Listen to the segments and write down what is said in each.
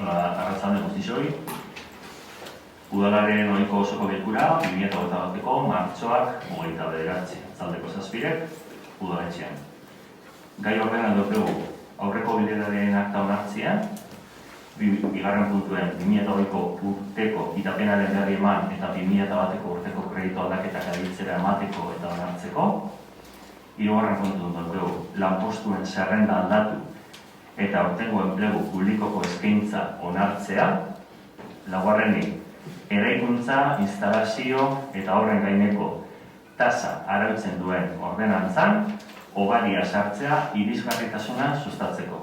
Arratsalde guztioi. Udalaren ohiko osoko bilkura 2021ko martxoak 29, atzaldeko 7, udaletxean. Gai horretan dugu aurreko bileraren akta onartzea, bigarren puntuen 2020ko urteko itapenaren berri eman eta 2001ko urteko kreditu aldaketak adiltzera emateko eta onartzeko. Hirugarren puntuen dugu lanpostuen zerrenda aldatu eta aurtengo enplegu publikoko eskaintza onartzea. Laugarrenik, eraikuntza, instalazio eta horren gaineko tasa arautzen duen ordenantzan hobaria sartzea irisgarritasuna sustatzeko.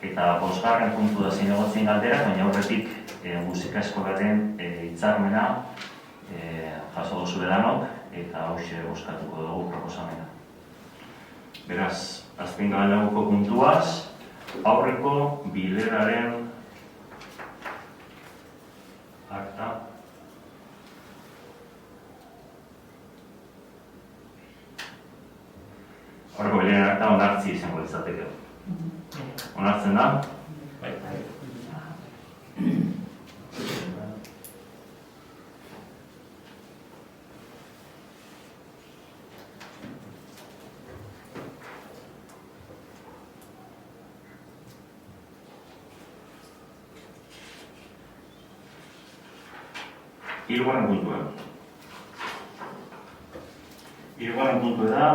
Eta bosgarren puntu da zinegotzien galdera, baina aurretik musika eskolaren hitzarmena jaso duzu edanok eta hauxe bozkatuko dugu proposamena. Beraz, azken galdauko puntuaz, aurreko bileraren akta. Aurreko bileraren akta onartzi izango izateke. Onartzen da? Bai. Hirugarren puntua. Hirugarren puntua da,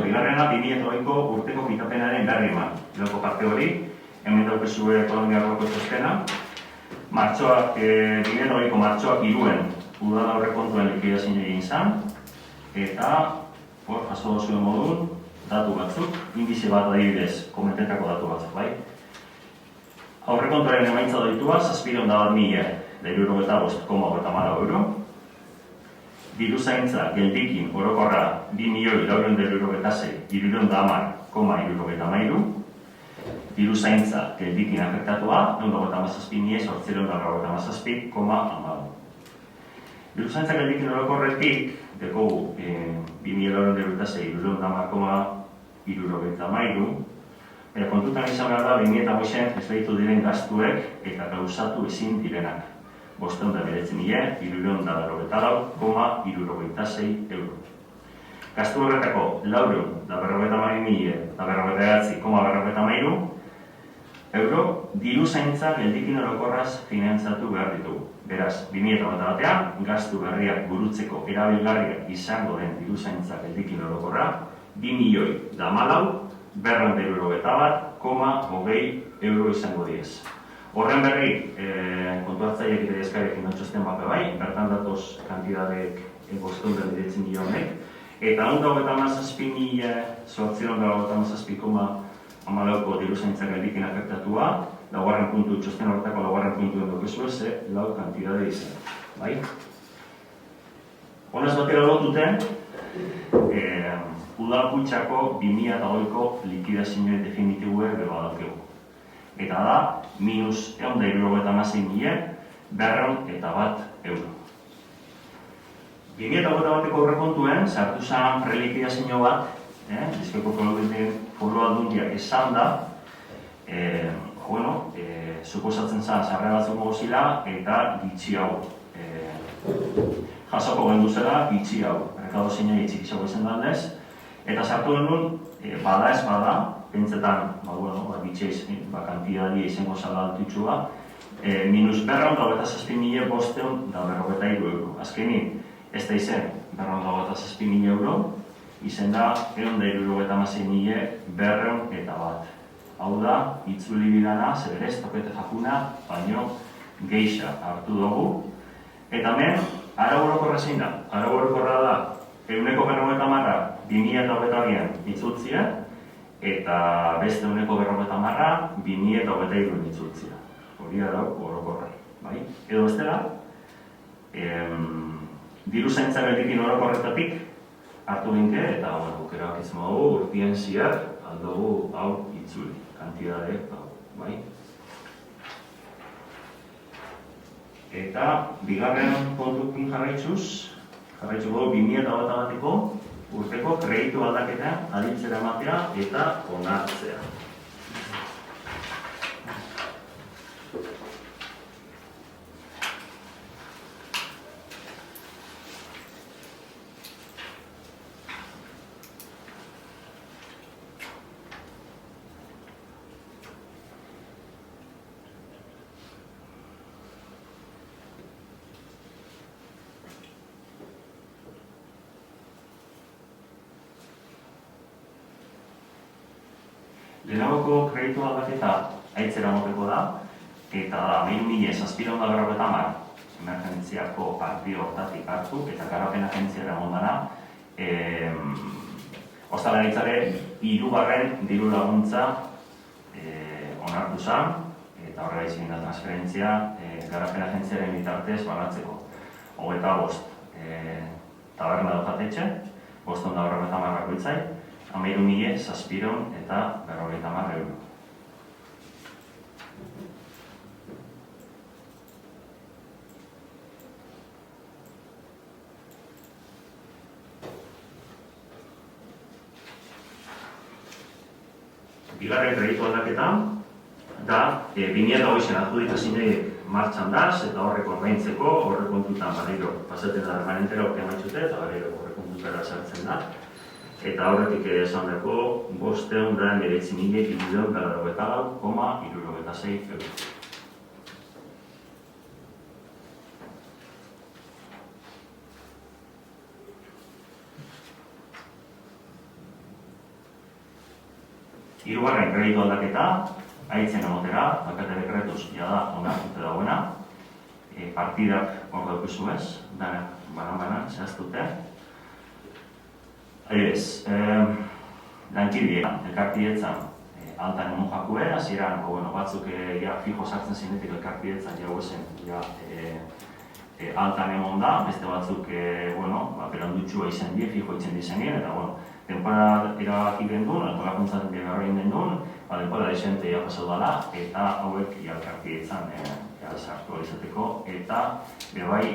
bigarrena 2020ko urteko kitapenaren berri eman. Loko parte hori, hemen daukezue ekonomia arloko txostena. 2020ko martxoak 3 udal aurrekontuen likidazioa egin zen, eta hor jaso duzuen modun datu batzuk, indize bat adibidez, komentetako datu batzuk, bai? Aurrekontuaren emaitza doitua 701.000 euro. Diruzaintza geldikin orokorra 2.466.310,73. Diruzaintza geldikin afektatua 957.897,14. Diruzaintza geldikin orokorretik dekogu 2.466.310,73. Kontutan izan behar da, 2008 ez behitu diren gastuek eta gauzatu ezin direnak. 599.394,76 euro. Gastu horretako 452.000,409,413 euro diruzaintza geldikin orokorraz finantzatu behar ditugu. Beraz, 2021 gastu berriak burutzeko erabilgarriak izango den diruzaintza geldikin orokorra 2.014.191,20 euro izango diez. Horren berri, kontu hartzaileak eta eskarekin notxosten bape bai, bertan datoz kantidadek bostunden diretzen dira honek, eta 157.817,14 diruzaintza geldikin afektatua, laugarren puntu txosten horretako laugarren puntuen dokezu eze, lau kantidade izan, bai? Honez batera lotuten, udalpuntxako 2008ko likidazioen definitibue beba daukegu. Eta da, minus €196.201 euro. 2021ko aurrekontuen sartu zen prelikidazio bat, Bizkaiko Foru Aldundiak esan da, suposatzen zen sarrera batzuk gozila eta gitxi hau. Jasoko gendu zela gitxi hau, rekado zinei txikisago izan dandez, eta sartu genuen, bada ez bada, pentsetan, gitxeiz, kantidadi izango zala altitxua, minus €427.500 euro. Azkenin, ez da izen €427.000 euro, izen da €176.201. Hau da, itzuli bidana, zeberez, tokete jakuna, baino geixa hartu dugu. Eta hemen, arau orokorra zein da? Arau orokorra da, 150 2022an itzultzia, eta beste 150 2023an itzultzia. Hori arau orokorra, bai? Edo bestela, diruzaintza geldikin orokorretatik hartu ginke, eta bukeroak izan dugu, urtien ziar, aldugu hau itzuli, kantidade hau, bai? Eta, bigarren puntukin jarraituz, jarraitzuko 2021ko urteko kreditu aldaketa adiltzera ematea eta onartzea. lehenagoko kreditu aldaketa aitzera moteko da, eta da, 1.750 emergentziako partio hortatik hartu, eta garapen agentziara mondana, ostalaritzare, 3. diru laguntza onartu zen, eta horrela izin da transferentzia garapen agentziaren bitartez banatzeko. 25 taberna dokatetxe, 550 bakoitzai, 13.750 eta 50 euro. Bigarren kreditu aldaketan, da 2008an adjudikazioek martxan daz, eta horrek ordaintzeko, horrek kontutan barriro pasaten da permanentera urtean maitxute, eta barriro horrek kontutara sartzen da. Eta horretik esan dako 599.294,76 euro. Hirugarren kreditu aldaketa, aitzen emotera, dakate dekretuz jada onartute dagoena, partidak hor daukizu ez, danak banan-banan zehaztute. Ez, lankidea, elkartidetzan altan emon jakue, hasieran batzuk fijo sartzen zinetik elkartidetzan jau esen altan emon da, beste batzuk berandutxua izan die, fijo itzen dizenien, eta temporada erabaki gendun, antolakuntzaren beharrein gendun, denpora desentea pasau dala, eta hauek elkartidetzan sartu izateko, eta bebai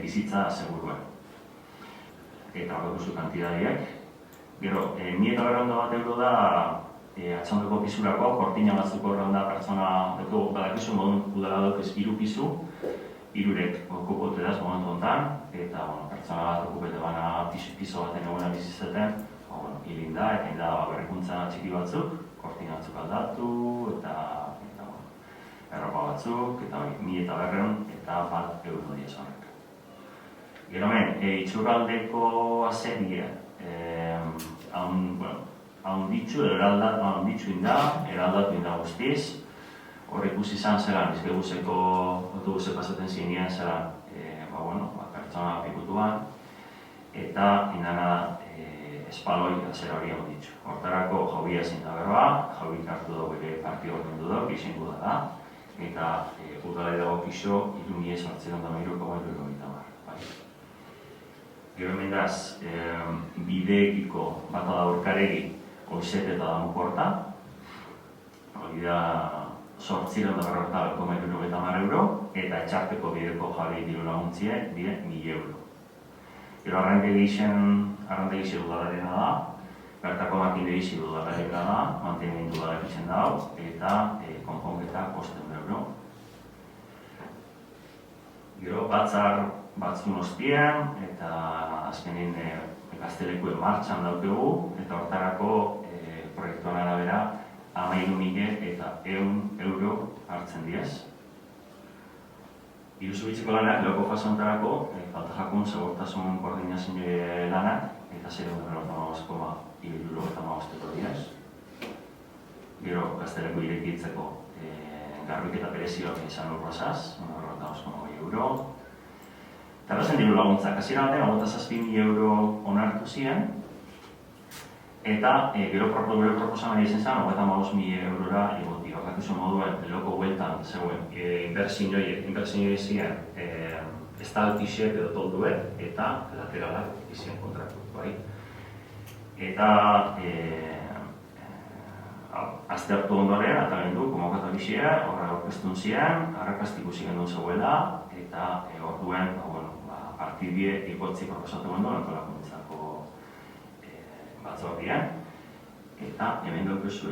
bizitza seguruen. Eta hor duzu kantidadiak. Gero, 1.000 bat euro da atxondeko pisurako, kortina batzuko horrean da pertsona badakizu modun udala daukez 3 pisu, 3 okupote daz momentu honetan, eta pertsona bat okupete bana piso baten eguna bizizaten, hilinda, eta hinda berrikuntza txiki batzuk, kortina batzuk aldatu, eta erropa batzuk, eta 1.200 eta 1 euro diez horrek. Gero men, itxurraldeko azeria, haunditxu eraldatu inda guztiz, hor ikusi izan zelan, bizkeguzeko autobuse pasaten zinean zelan, pertsona pikutuan, eta indana espaloi azera hori hau ditxu. Hortarako jaubia ezin da berba, jaubik hartu dugu ere partio horren dudok, izango da, eta udale dago pixo, 2.893,80 Gero emendaz, bideekiko bat da urkaregi oizet eta damukorta, hori da 850,90 euro, eta etxarteko bideko jabi diru laguntzie, dire 1.000 euro. Gero arrandegi udalarena da, bertako makindegi udalarena da, mantenimendu udalarek izan da, eta konponketa 500 euro. Gero batzun ostian, eta azkenin gaztelekuen martxan daukegu, eta hortarako proiektuan arabera 13.000 eta 100 euro hartzen diez. Iruzubitzeko lanak, lehoko fasontarako, falta jakun segurtasun koordinazio lanak, eta 0,95 diez. Gero gazteleku irekitzeko garbiketa berezioak izan urrozaz, 0,5 euro. Eta razen diru laguntzak, hasieran batean 57.000 euro onartu ziren, eta gero proposamena izan zen, 55.000 eurora igoti. Horratuzo moduen, lehoko hueltan zegoen, inbertsioiek ziren estaltixek edo tolduek, eta lateralak izien kontratu. Eta aztertu ondoren, eta gendu, komokatu bizia, horra aurkeztun ziren, arrakastik usi gendun zegoela, eta orduen partidie igotzi proposatu gendu, antolakuntzako batzordian. Eta hemen daukezu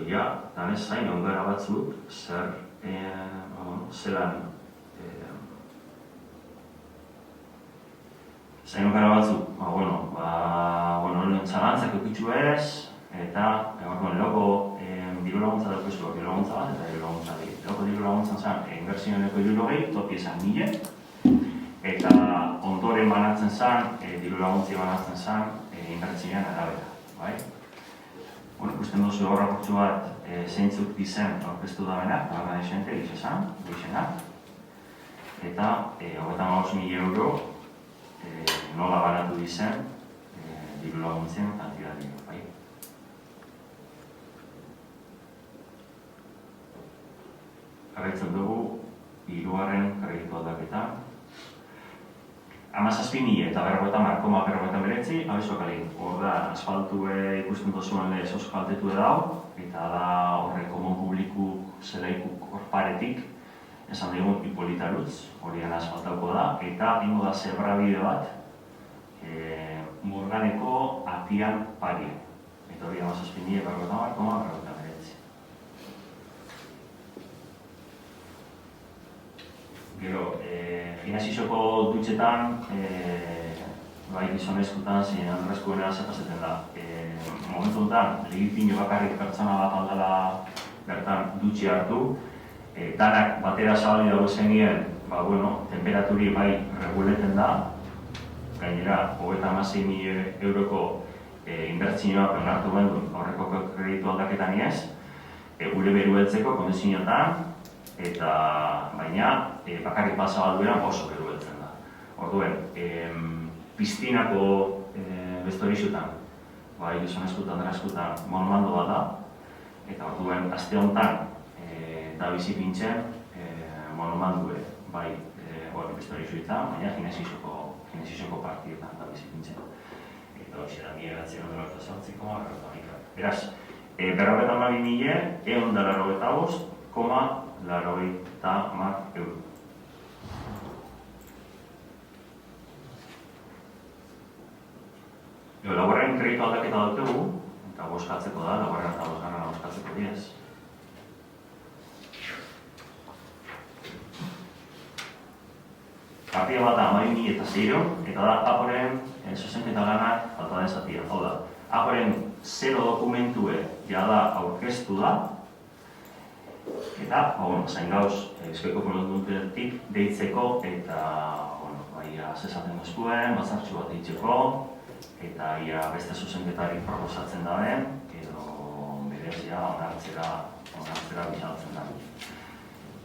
danez zain ongara batzuk, zelan zain ongara batzuk, zalantzak eukitzu ez, eta lehoko diru laguntza daukezu, diru laguntza bat eta diru laguntza di. Lehoko diru laguntzan zen, inbertsioeneko irurogei, topi esan 1.000, eta ondoren banatzen zen, diru laguntzi banatzen zen, inbertsioen arabera. ikusten duzu horra portzu bat zeintzuk dizen aurkeztu da benak, horra desente, gizesan, eta 35.000 euro nola banatu dizen diru laguntzen kantidatik. Jarraitzen dugu, hirugarren kreditu aldaketa. 17.000 eta 50,49, abezokali. Hor da, asfaltu ikusten duzuen lehez oskaltetu edau, eta da horre komon publiku zelaikuk horparetik, esan digun Hipolita Lutz, horien asfaltauko da, eta ingo da zebra bide bat, Murganeko Atian pari. Eta hori 17.000 eta 50,49. Gero, gimnasioko dutxetan, bai gizonezkutan, zein andrezkoena zepazeten da. Momentu honetan, legitimo bakarrik pertsona bat aldala bertan dutxi hartu, danak batera zabali dago zenien, temperaturi bai reguleten da, gainera, 36.000 euroko inbertsioa penartu behar horreko kreditu aldaketan iaz, gure beru heltzeko kondizioetan, eta baina bakarrik bat zabaldueran oso beru heltzen da. Orduen, piztinako beste hori zutan, bai gizonezkutan, andrazkutan, monomando bat da, eta orduen, aste honetan da bizi pintzen monomandue, bai beste hori zuetan, baina ginesizoko partietan da bizi pintzen. Eta hori da, 1908 Beraz, 52.000 €185,80 euro. Laugarren kreditu aldaketa daukagu, eta bozkatzeko da, laugarren eta bosgarren bozkatzeko diez. Partida bat da 12.000 eta da Aporen zuzenketa lanak falta den zatia. Hau da, Aporen 0 dokumentue jada aurkeztu da, eta, zain gauz, Bizkaiko Forudutetik deitzeko eta, zesaten duzkuen, batzartxu bat deitzeko, eta ia beste zuzenketarik proposatzen daben, edo berezia onartzera bizaltzen da.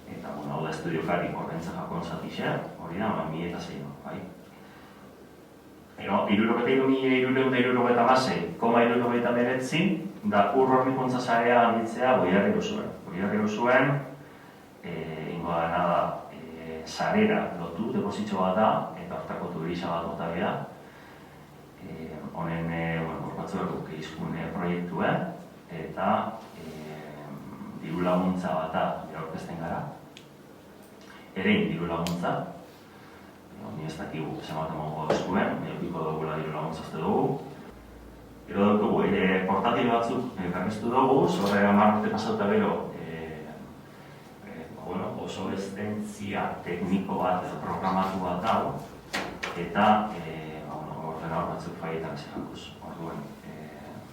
Eta, hau da estudiokari horrentza jakon zatixe, hori da, 1.006, bai. Ero, 63.669,79 da urrornikuntza zarea handitzea goiarri duzuen. Goiarri duzuen, ingo dena da, zarera lotu, depositxo bat da, eta hortako turisa bat bota bera. Honen, gorpatzuak izkune proiektue, eta diru laguntza bat da, aurkezten gara. Erein diru laguntza, ni ez dakigu zematen mongo duzkuen, eukiko dugula diru laguntzazte dugu. Gero dugu, portatil batzuk berriztu dugu, zorre 10 urte pasauta gero, oso estentzia tekniko bat edo programatu bat dago, eta ordenador batzuk faietan zerankuz. Orduen,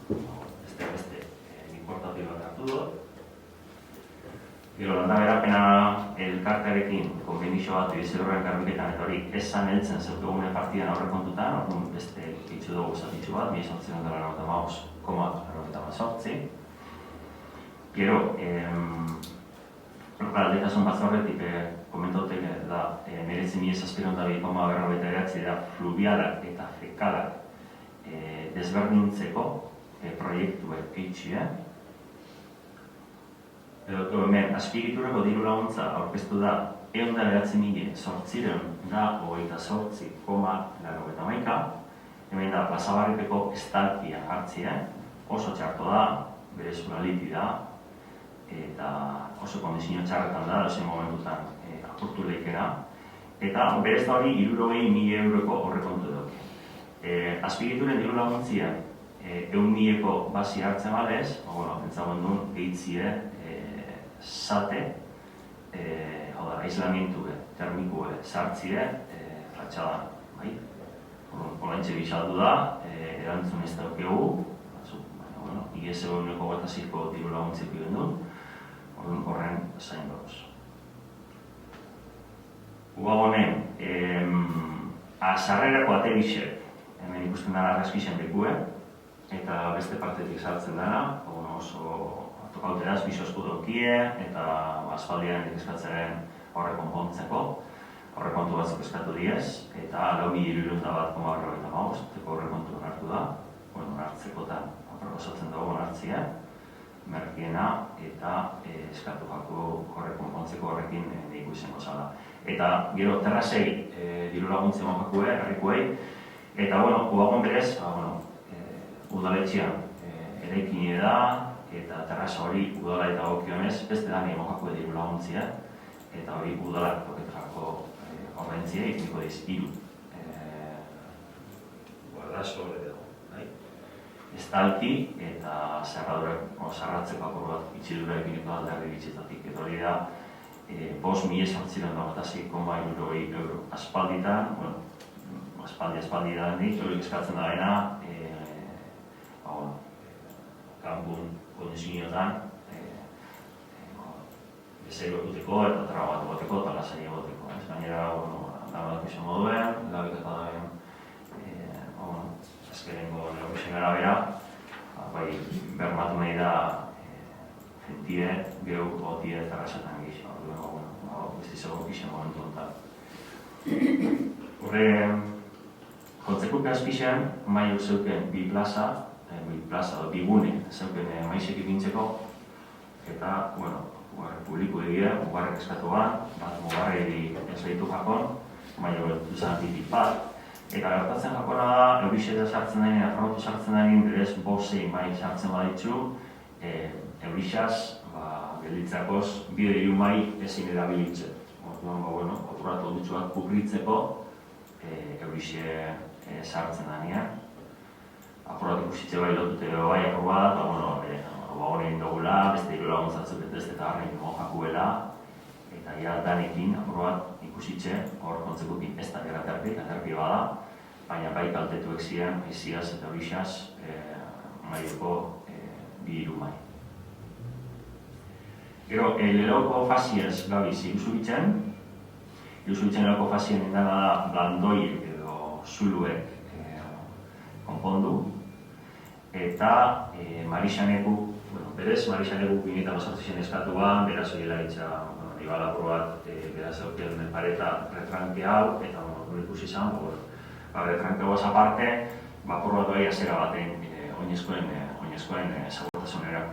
beste portatil bat hartu dut. Gero, landa berapena elkartearekin konbenizio bat ibizel horren garbiketan eta hori esan heltzen zeukegune partidan aurrekontutan, orduan beste itxu dugu zatitxu bat, 1895,48. Gero, aldetasun batzorretik komentautek da 19.702,49 da fluvialak eta fekalak desberdintzeko proiektuek eitxia. Edo hemen, azpiegiturako diru laguntza aurkeztu da 109.028,98, hemen da plazabarripeko estalkia hartzia, oso txarto da, bere zuraliti da, eta oso kondizio txarretan da, dozen momentutan apurtu lehikera, eta berez da hori 60.000 euroko horrekontu dut. Azpiegituren diru laguntzia 100.000eko basi hartzen balez, entzagoen duen gehitzie zate, aislamentu termikue sartzie fatxadan. Olaintxe bizaldu da, erantzun ez daukegu, IS-euneko bataziko diru laguntzik egin duen, horren zain gauz. Uga honen, sarrerako ate bisek, hemen ikusten dara arrazkixen bekue, eta beste partetik sartzen dara, oso tokauteraz bisosku daukie, eta aspaldian eskatzaren horre konpontzeko, horre kontu batzuk eskatu diez, eta 4.201,45 horre kontu hartu da, hartzekotan proposatzen dugu hartzia, merkiena, eta eskatu jako horre konpontzeko horrekin niko izango zala. Eta gero terrasei diru laguntzen mokakue, herrikuei, eta udagon berez, udaletxean eraikine da, eta terrasa hori udala eta gokionez, beste dani mokakue diru laguntzia, eta hori udalak toketarako horrentziei, niko diz, iru. Guardaso hori dago. Estalki eta zerratzeko apur bat itxildura eginiko alderri bitxetatik. Eta hori da, 5.826,3 euro. Aspalditan, aspalditan dik, hori eskatzen da dena, kanpun kondizioetan, bezero egoteko eta traba bat egoteko eta lasai egoteko. Gainera, dagoetak izan moduen, labikata dagoen, azkenengo negozien arabera, bermatu nahi da gentide, geu, gotie eta rasetan gizio. Beste izango gizien momentu ontan. Horre, kontzekupe azpixen, maio zeuken bi plaza, bi gune zeuken maizek ipintzeko, eta, publiko egia, mugarrek eskatuan, mugarreri ez behitu jakon, maio duzan tipik bat, eta gertatzen jakona da, eurixeta sartzen dain, afrotu sartzen dain, berez bosei mai sartzen baditzu, eurixaz, gelditzakoz, bide hiru mai ezin erabilitzen. Oturatu dutxuak kubritzeko, eurixe sartzen danean. Apurat ikusitze bai lotute bai apur bat, honein dugula, beste hiru laguntzatzuk eta harrein mojakuela, eta danekin apur bat ikusitze hor kontzekukin ez da gara terpi bada, baina bai kaltetuek ziren, iziaz eta horixaz maioko bi hiru mai. Gero, leroko fasiez gabiz iruzubitzen leroko fasien indana da blandoiek edo zuluek konpondu, eta Marixaneku, berez Marixaneku 2008 eskatuan, beraz hori laitza Ibala apur bat, beraz aurkiaren pareta retranke hau, eta ikusi izan, retranke guaz aparte, apur bat bai azera baten oinezkoen segurtasunera.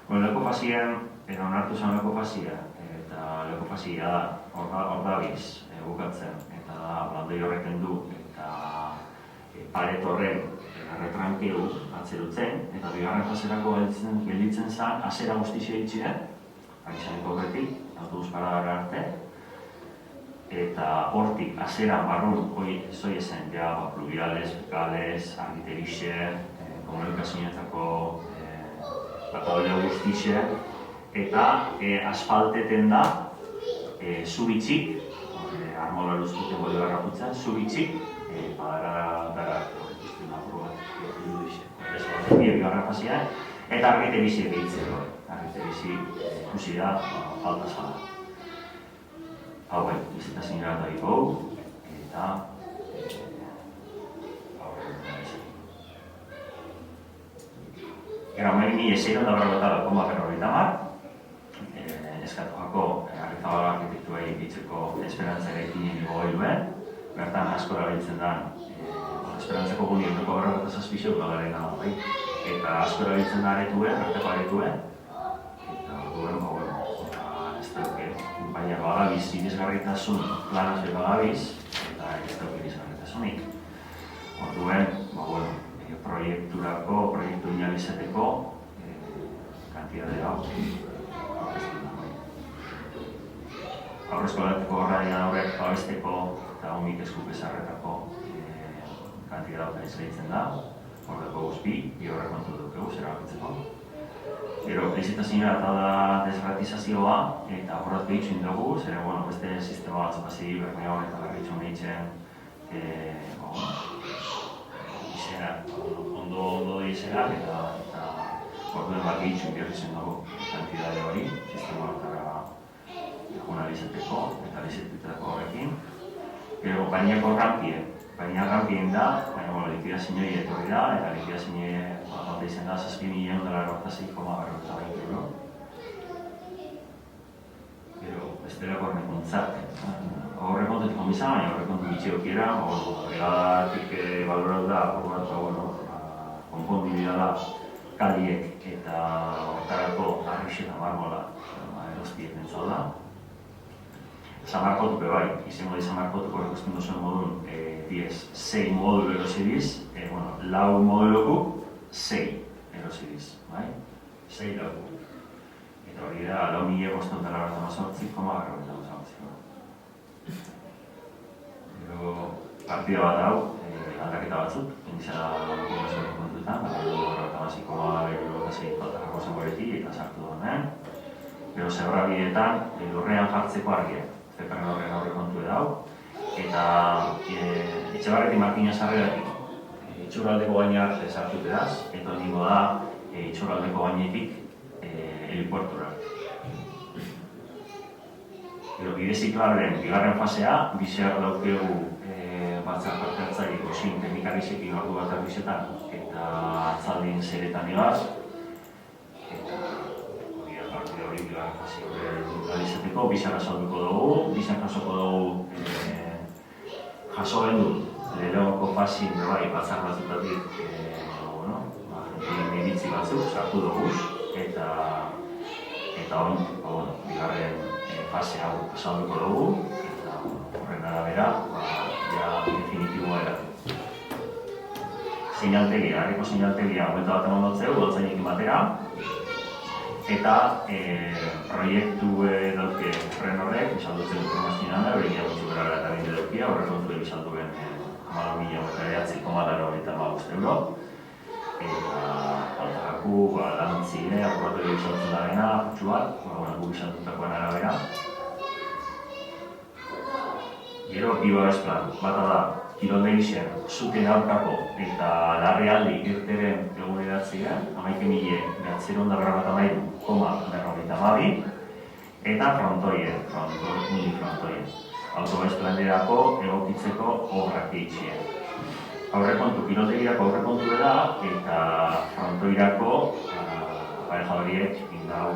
Leko fasien, onartu zen leko fasia, eta leko fasia da, hor dabiz bukatzen, eta blandoi horreken du, eta paret horren retrankeu atzerutzen, eta bigarren faserako gelditzen zen, azera guztizia itxien, Marixaneko bertik, autobus paradara arte, eta hortik azeran barrun zoi ezen, pluviales, fekales, argiterixe, komunikazioetako batadolea guztixe, eta asfalteten da, zubitxik, armola luztuten boli barra putzen, zubitxik, dara ikusten apur bat irudixe. Bigarren fasia, eta argiterixe gehitzen hori. Argiterixe ikusi da, falta zala. Hau bizita zinera eta diko, eta Gero, meni esero da berrogeta koma berrogeita mar, eskatu jako Arrizabala arkitektuei ditzeko esperantza eraikinen dugu goiluen, bertan asko erabiltzen da esperantzako guni ondoko berrogeta zazpixo udagarena da, eta asko erabiltzen da aretuen, arteko aretuen, eta duen, ez dauke, baina bagabiz irisgarritasun planaz bagabiz, eta ez dauke irisgarritasunik. Orduen, proiektu inalizeteko kantidade hau aurreztu da. Aurrezko alateko horrean horrek babesteko eta homik eskuk ezarretako kantidade hau izleitzen da. Horreko guzti, bi horrek kontu dukegu, zer abakitzeko. Gero, lizitazioa eta da desratizazioa eta horret behitxun dugu, zer beste sistema batzuk hasi bermeon eta berritxun behitzen ondo izenak eta orduen bat gehitxun behar dugu kantidade hori, sistema horretara journalizateko eta lizitetako horrekin. Gero, bainako rampien da, likidazioa etorri da, eta likidazioa bota izan da, 7.146,40 euro. Gero, bestelako horrekuntzak. Horrekontutik onbizan, baina horrekontu bitxiokiera, egadatik baloratu da, konponbidea da kaliek eta hortarako arrix eta marmola erostiek nentzau da. Samarkotupe bai, izango di Samarkotuko ikusten duzuen modun, diez, 6 modulu erosibiz, 4 moduluku 6 erosibiz, bai? 6 lauku. Eta hori da, lau 1.848,48. Gero, partida bat hau, aldaketa batzuk, indizela kontuetan, kontuetan, eta sartu donen. Gero zebrabietan, lurrean jartzeko argiak, zekarren horren aurre kontu edau. Eta Etxebarreti Martina sarreratik, itxurraldeko gaina sartu edaz, eta ningo da itxurraldeko gainetik helipuertura. Gero, bide ziklaren bigarren fasea, biseak daukegu batzak parte hartzaik osin teknikarisekin ordu bat erbizetan eta atzaldin zeretan egaz. Eta hori bigarren fase izateko, bisak azalduko dugu, bisak jasoko dugu jaso gendu lehenoko fasin bai batzak batzutatik iritzi batzuk sartu dugu eta hori bigarren fase hau azalduko dugu eta horren arabera definitiboa eratu. Seinaltegia, harriko seinaltegia momento bat emondotzeu, dotzainekin batera eta proiektu dauke horren horrek, bizaldutzen informazioan da, hori gutxu gara eta binde daukia, horrek kontu bizalduen 14.000,885 euro. Eta altarraku, lantzile, akurratu bizaltzen da gena, putxu bat, gu bizaldutakoan arabera. Gero, bibabes plan, bata da, kiroldegizen, zuten aurkako eta larrialdi irteren eguneratzea, 11.993,52 eta frontoien, unifrontoien. Autobez planerako egokitzeko obrak eitxien. Aurrekontu, kiroltegirako aurrekontu da eta frontoirako aparejadoriek indau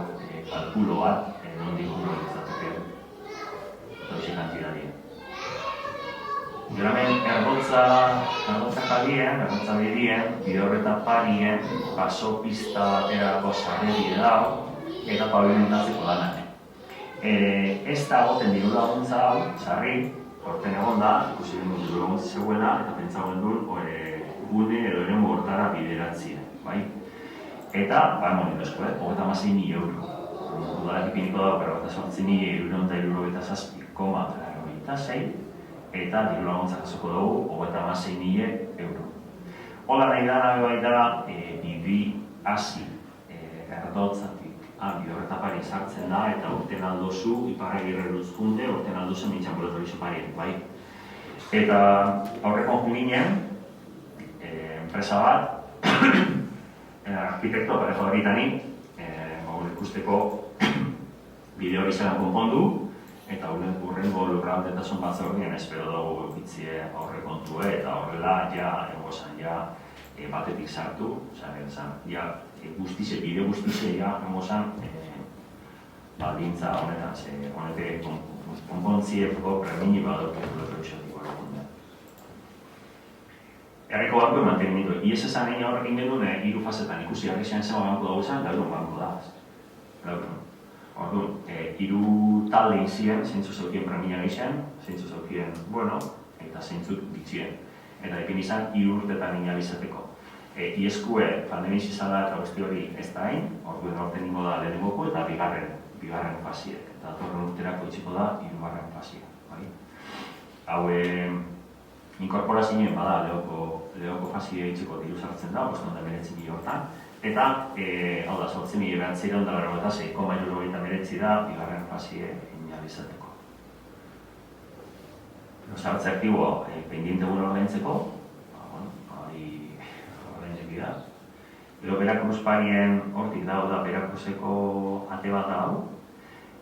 kalkulo bat nondik gure izateke doizik antidadien. Gero hemen ergotza kalien, ergotza bidien, bide horretan parien, baso pista baterako sarreri edau eta pavimentatzeko lanak. Ez da goten diru laguntza hau, sarri, horten egon da, ikusi den diru laguntza zegoela eta pentsagoen duen gune edo eren bortara bideratzea, bai? Eta, monetozko, 36.000 euro. Udalak ipiniko da, 48.676,86 eta diru laguntza jasoko dugu 36.000 euro. Hola nahi da nahi baita bibi hasi erdotzatik bide horretapari sartzen da eta urten aldozu Iparragirre Luzkunde, urten aldozen Mitxambulatorizo parien, bai? Eta aurrekon juginen, enpresa bat, arkitekto parejo horritani, ikusteko bide hori zelan konpondu, eta urrengo lurraldetasun batzordien espero dugu egitzie aurrekontue eta horrela egozan batetik sartu, bide guztize egozan baldintza honetan, honetek konpontzieko premini badauke lurraldetiko erakunde. Erreko banko mantenimendu, ies esan egin horrekin genuen hiru fasetan ikusi harrizean zema banko dago izan, laurun banko da. Orduan, hiru talde izien, zeintzu zeukien premia gizien, zeintzu zeukien, eta zeintzuk bitxien. Eta ekin izan, hiru urtetan inalizateko. Ieskue pandemiz izan da eta guzti hori ez da hain, orduan orten ingo da lehenengoko eta bigarren fasiek. Eta torren urterako itxiko da, hirugarren fasiek. Hau, inkorporazioen bada lehoko fasia itxiko diru sartzen da, 519.000 hortan. Eta, hau da, 8.996,79 da, bigarren fasie inalizateko. Sartze aktibo, pendiente gure ordaintzeko, ordaintzeki da. Gero, Berakruz parien hortik da, Berakruzeko ate bat da hau,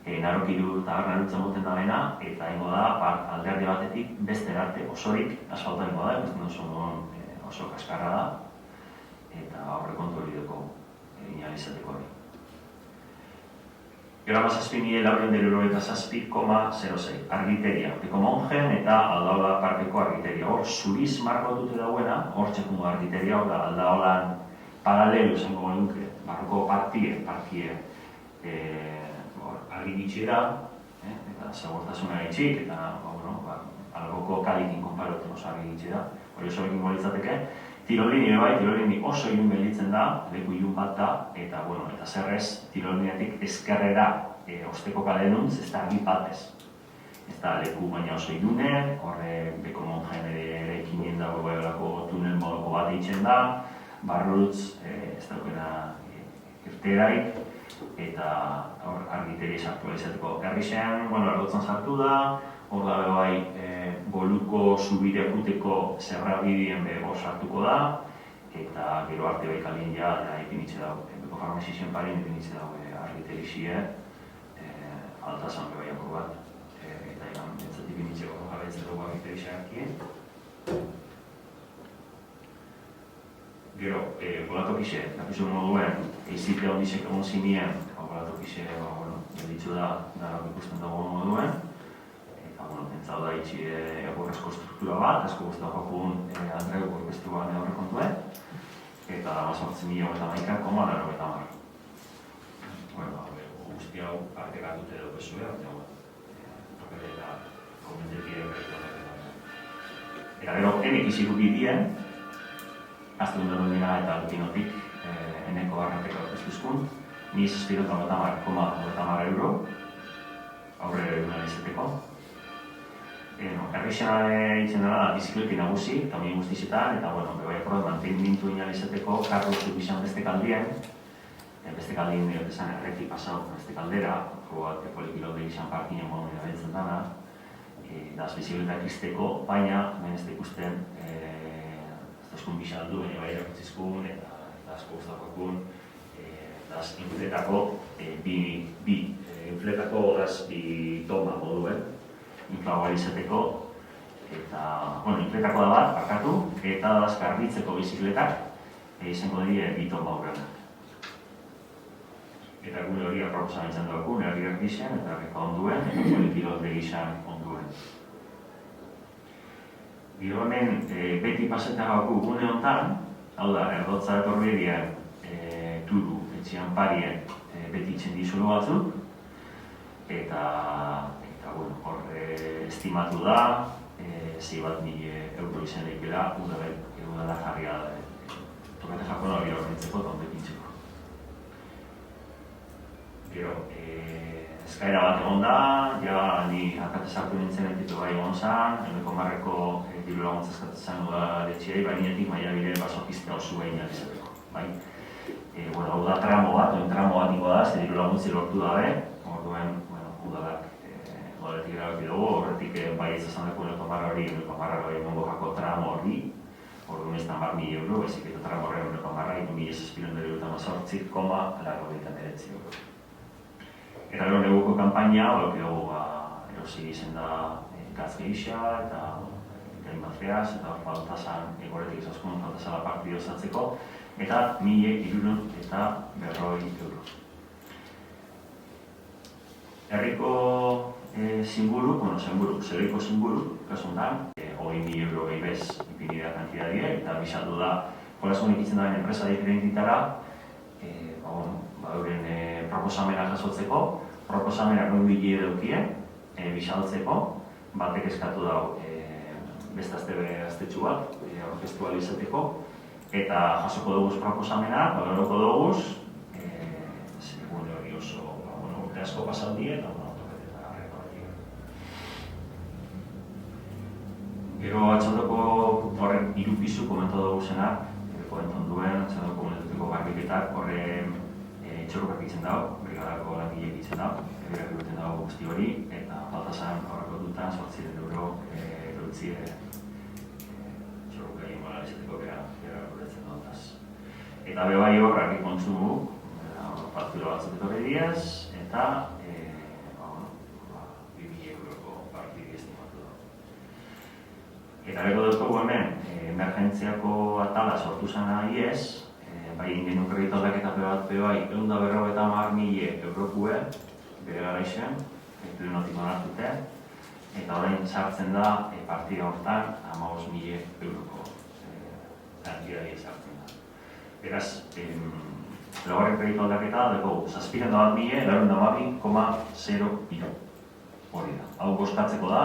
narokiru eta garrarutzen moten da bena, eta ingo da, alderdi batetik beste arte osorik asfalta ingo da, ikusten oso kaskarra da. eta aurrekontu hori duko inalizateko hori. Gero 7.497,06 argiteria, peko monjen eta aldaola parkeko argiteria. Hor, zuriz markotute dauena, hor txekungo argiteria, hor da, aldaolan paralelo esango genuke, barroko parkie argitxera, eta segurtasuna itxik, eta algoko kalikin konparoten oso argitxera, hori oso ekin litzateke. Tirolini bai, tirolini oso ilun gelditzen da, leku ilun bat da, eta zerrez, tiroliniatik ezkerrera osteko kalenuntz, ez da argi batez. Ez da leku baina oso ilune, horre beko monjen ere ekinien dago goelako tunel modoko bat eitzen da, barrutz, ez daukena irteraik, eta hor argiteri sartu izateko. Garrixean, ardotzan sartu da, hor da bai Boluko zubidea puteko zerrabidien behar sartuko da, eta gero arte bai kalien ja, ipinitze dago, beko farmazizien parien ipinitze dago argiterixie, altazan bai apur bat, eta egan entzat ipinitzeko jarraitzen dugu argiterixia harkien. Gero, bolatokixe, napizu moduen, eizite ondizek egon zinien, bolatokixe, ditzu da, darak ikusten dago moduen, entzau da itxi egorrezko struktura bat, asko guztua jokun Andreu orkestuan aurrekontuen, eta 18.091,90. Guzti hau artegatute dugu zuen, eta komentekide berretatak. Eta gero, enek iziru bidien, azte duen dira eta lutinotik, eneko arranteko orkestuzkun, ni 690,90 euro, aurre egunalizeteko. Errixena itzen dela da bizikleti nagusi, eta mi guztizetan, eta bebai apurat mantenmintu inalizateko karro zubizan beste kaldien, beste kaldien esan erreki pasau beste kaldera, bat polikilode izan parkinen modu erabiltzen dana, daz bizikletak izteko, baina hemen ez da ikusten ez dazkun bizaldu, baina bai erakutzizkun, eta asko guztakokun, daz infletako bi toma moduen, inflagoa izateko, eta, infletako da bat, bakatu, eta daz garbitzeko bizikletak, izango dira biton baurrenak. Eta gure hori aproposan izan dugu, herriak gizan, eta herriko onduen, eta polikilode gizan onduen. Gero hemen, beti pasetagako gune honetan, hau da, erdotza etorri dian, turu, etxian parien, beti itxen dizulu batzuk, eta hor estimatu da, 6.000 euro izan daikela, udala jarria tokete jakona hori horretzeko eta onde pintzeko. Gero, eskaera bat egon da, ja ni akate sartu nintzen entitu bai egon zan, emeko marreko diru laguntza eskatzen zan udaletxiai, bainetik maiabide basopiztea oso behin izateko. Hau da tramo bat ingo da, ze diru laguntzi lortu dabe, orduen udalak udaletik erabaki dugu, horretik bai izan deko marra hori, emongo jako tramo hori, orduan ez da 1.000 euro, baizik eta tramo horren marra, 1.618,89 euro. Eta gero neguko kampaina, dugu erosi izen da gaz gehixa, eta gain batreaz, eta faltazan egoretik ezaskun faltazala partidu osatzeko, eta 1.340 euro. Herriko zinguru, zerriko zinguru, kasundan, 20.000 euro behibez ipinidea kantidadie, eta bisaldu da, jolazun ikitzen daren enpresa diferentitara, euren proposamena jasotzeko, proposamenak non bili edaukien, bisaltzeko, batek eskatu dago beste aztetxu bat, orkestual izateko, eta jasoko dugu proposamena, baloroko dugu, segune hori oso urte asko pasaldie, eta toketeta rekoratik. Gero atxaldoko horren 3 pisu komentu dugu zenak, komentu duen, atxaldoko komentateko garbiketak, horren txorrokak itzen dago, brigadako langileak itzen dago, egirak egiten dago guzti hori, eta faltazan horreko dutan 8.000 euro dutzi txorrokai ingola izateko gara guretzen dutaz. Eta bebai hor, argi kontsumu, faktura batzuk etorri diaz, eta 2.000 euroko partidi estimatu dago. Eta beko dutko hemen, emergentziako atala sortu zen nahi ez, bai ingenu kreditu aldaketa bat bai, 150.000 eurokue, bere garaixen, plenotik onartute, eta orain sartzen da partida hortan 15.000 euroko kantidadi sartzen da. Beraz, laugarren kreditu aldaketa dago 701.000,02,03 hori da. Hau boskatzeko da,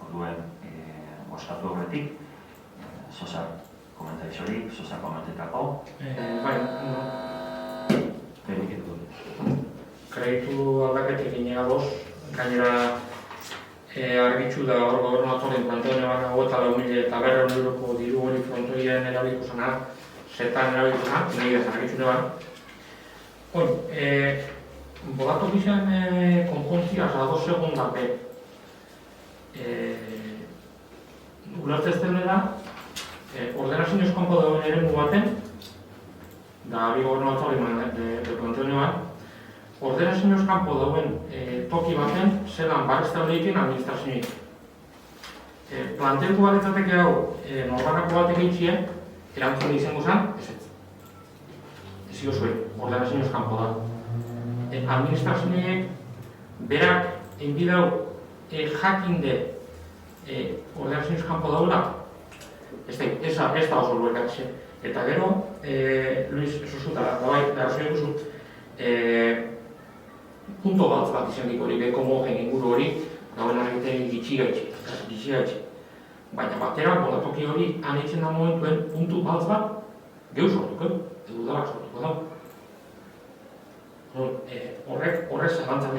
orduen boskatu horretik, Sosar komentariziorik, Sosar komentetako. Bai, kreditu aldaketek inega boz, gainera argitxu da hor gobernatuaren planteone baina 24.000 eta 100.000 euroko diru hori frontoien erabiliko zena, zetan erabiliko zena, nahi da argitxu neban. Bogatu gizan konpontzia, 2 segundape. Ulertzezten da, ordenazioz kanpo dauen eremu baten, da bi gobernatuaren planteone bat, ordenazioz kanpo dauen toki baten, zelan barreztableiken administrazioik. Planteuko bat etzateke hau, norbanako batek eitxien, erantzun izango zen, ezetz. Ezio zuen, ordenazioz kanpo da. Administrazioek berak enbidau jakinde ordenazioz kanpo daula, ez da oso luekatxe. Eta gero, Luis, zuzuta, bai, arrazoi duzu, punto batz bat izan dik hori, beko mogen inguru hori, gauen egiten gitxigaitxe. Baina batera, bolatoki hori, anitzen da momentuen puntu batz bat, gehu sortuko, edo udalak sortuko da. Horrek zalantza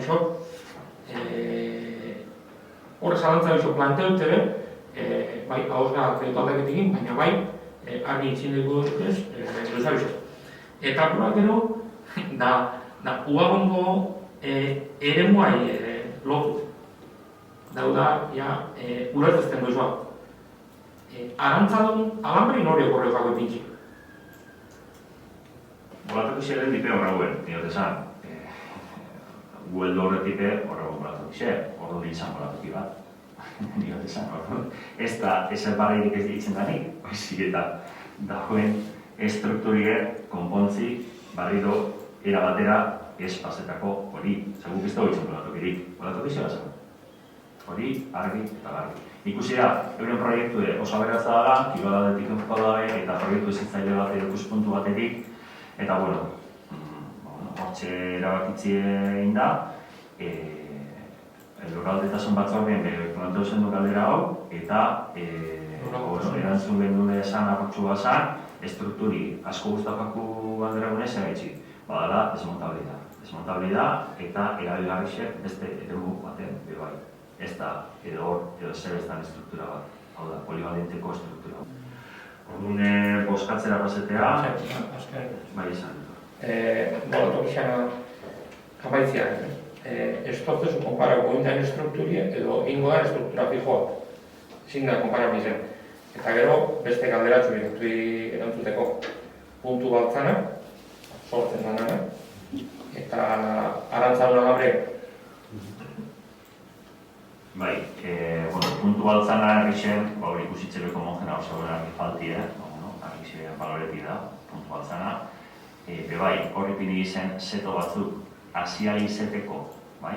bisok, planteut ere, bai, hauzga kreditu aldaketekin, baina bai, argi itzin dugu ez, luza bisok. Eta proak gero, da uagongo eremuai lotu. Dauda, ulertzezten goizua. Arantzadun, alambrein hori horrek jago epintzik. Bolatuko ziren dipe horreuen, diot esan. Gueldo horretipe horreuen bolatuko ziren, horro ditzen bolatuki bat. Diot esan, ez da, ezer barreirik ez ditzen danik, baizik eta dagoen estrukturie konpontzi barriro erabatera ez pasetako hori. Zaguk ez da hoitzen bolatukirik, bolatuki ziren. Hori argi eta garbi. Ikusi da, euren proiektu oso aberatza dela, kibaladetik enfuko dabe, eta proiektu ezitzaile bat ikuspuntu batetik, eta, hortxe erabakitzien da, lurraldetasun batzordien planteu zen du galdera hau, eta erantzun genuen esan apurtxu bazan, estrukturi asko guztafaku bandera gune zeraitzi, badala desmontabilidad eta erabilgarrixe beste eremu baten bai. Ez da, edo hor, edo zer ez da estruktura bat, hau da, polivalenteko estruktura. Orduan, boskatzera pasetea, bai izan dut. Bolatu gizana kapaitzia, ez prozesu konparako indan estrukturie edo ingoan estruktura fijoa. Ezin da konparako izan. Eta gero, beste galderatxo erantzuteko puntu baltzana, sortzen danana, eta arantzadura gabre. Bai, puntu baltzana egiten, hori ikusitzeko monjena osagoen argi falti, argi baloreti da, puntu baltzana. Bai, hori ipini izen zeto batzuk hasia izeteko, bai,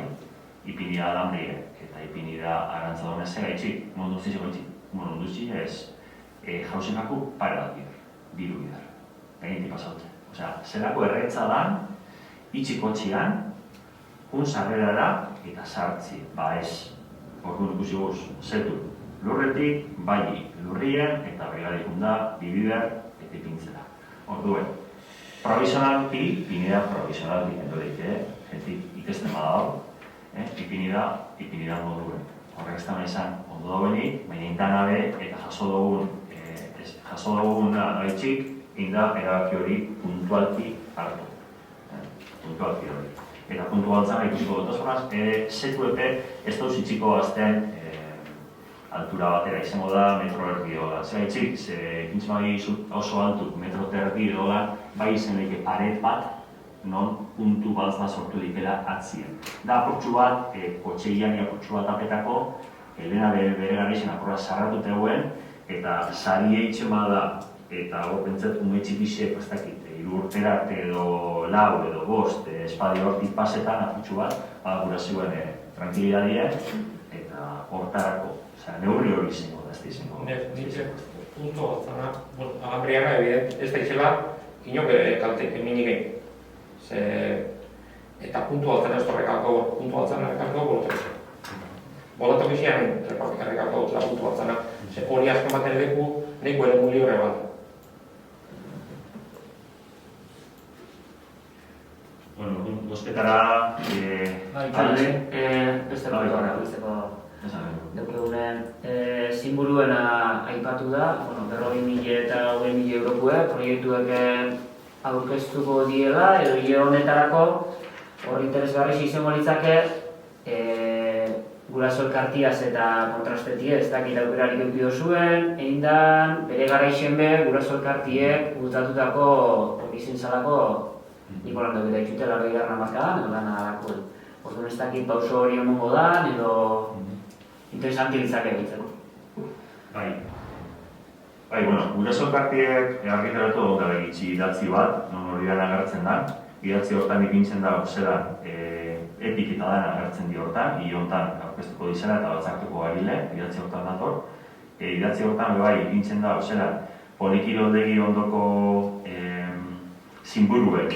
ipini da alambre eta ipini da arantzadun ezera itxik, mundu duzi ez, jauzenaku pare bat biru bidar, egin tipazaute. Osea, zelako erretza dan, itxikotxian, un sarrerara eta sartzi, ba ez. Orduan ikusi guz, zetu lurretik, bai lurrien eta begarik da, bibider eta ipintzera. Orduen, provisionalki, ipinida provisionalki, endorik, jentik ikesten badao, ipinida moduen. Horrek ez da izan ondo dauenik, baina indanabe eta jaso dugun gaitxik, inda erabaki hori puntualki hartu. Puntualki hori. Eta puntu baltzana ikusiko dut oso zetu epe ez dauz itxiko azten altura batera izango da metro erdi dola. Zer gaitxik, ekintz bai oso altu metro erdi dola, bai izen lehike paret bat non puntu baltza sortu dikela atzien. Da apurtxu bat, kotxeian apurtxu bat apetako, Elena bere gara izan akorra sarratut eguen, eta sari eitxe da, eta hor pentsat umetxik isek, ez dakit, urterat edo lau edo bost espadi hortik pasetan aputxu bat, gura zuen tranquilidadea eta hortarako, neurri hori izango da, ez da izango. Nire puntu batzana, alambreana ez da izela, inok kalte eminik egin. Eta puntu batzana ez torrekako, puntu batzana errekarko bolotokiz. Bolotokizian errekarko dutela puntu batzana, hori azken baten leku, neko ere muli horre bat. Bueno, bozketara alde... Beste puntuara, besteko deukegunen sinbuluena aipatu da, 40.000 eta 20.000 eurokue proiektuek aurkeztuko diela, edo hile honetarako hor interesgarri izango litzake guraso elkartiaz eta kontrastetie, ez dakit aukerarik eukio zuen, egin dan, bere garaixen be, guraso elkartiek gutatutako bizin zalako Nikolan dugu da itxutela behigarra markadan, edo dana alako. Orduan ez dakit pauso hori emongo da, edo interesanti ditzak egitzen. Bai, bueno, guraso elkartiek argitaratu da begitzi idatzi bat, non hori dana agertzen da. Idatzi hortan ipintzen da zelan etiketa dana agertzen di hortan, hontan aurkeztuko dizela eta batzartuko garile, idatzi hortan dator. Idatzi hortan bai ipintzen da zelan polikiroldegi ondoko sinburuek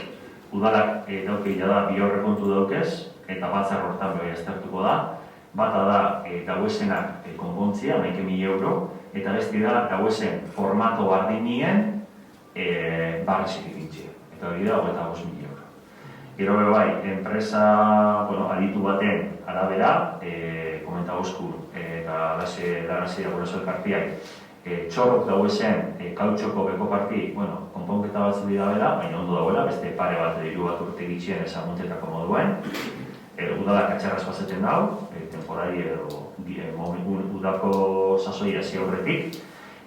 udalak daukeila da bi aurrekontu daukez, eta batzar hortan bai aztertuko da. Bata da gauesenak konpontzia, 11.000 euro, eta besti da gauesen formato bardinien barrexik ipintzia. Eta hori da 25.000 euro. Gero bai, enpresa aditu baten arabera, komenta gozku eta larazi da guraso elkartiak, txorrok dauezen kautxoko beko parti, konponketa batzu dira bela, baina ondo dagoela, beste pare bat diru bat urte gitxien ezaguntetako moduen. Udalak atxarraz pasatzen dau, temporari edo udako sasoia zi aurretik,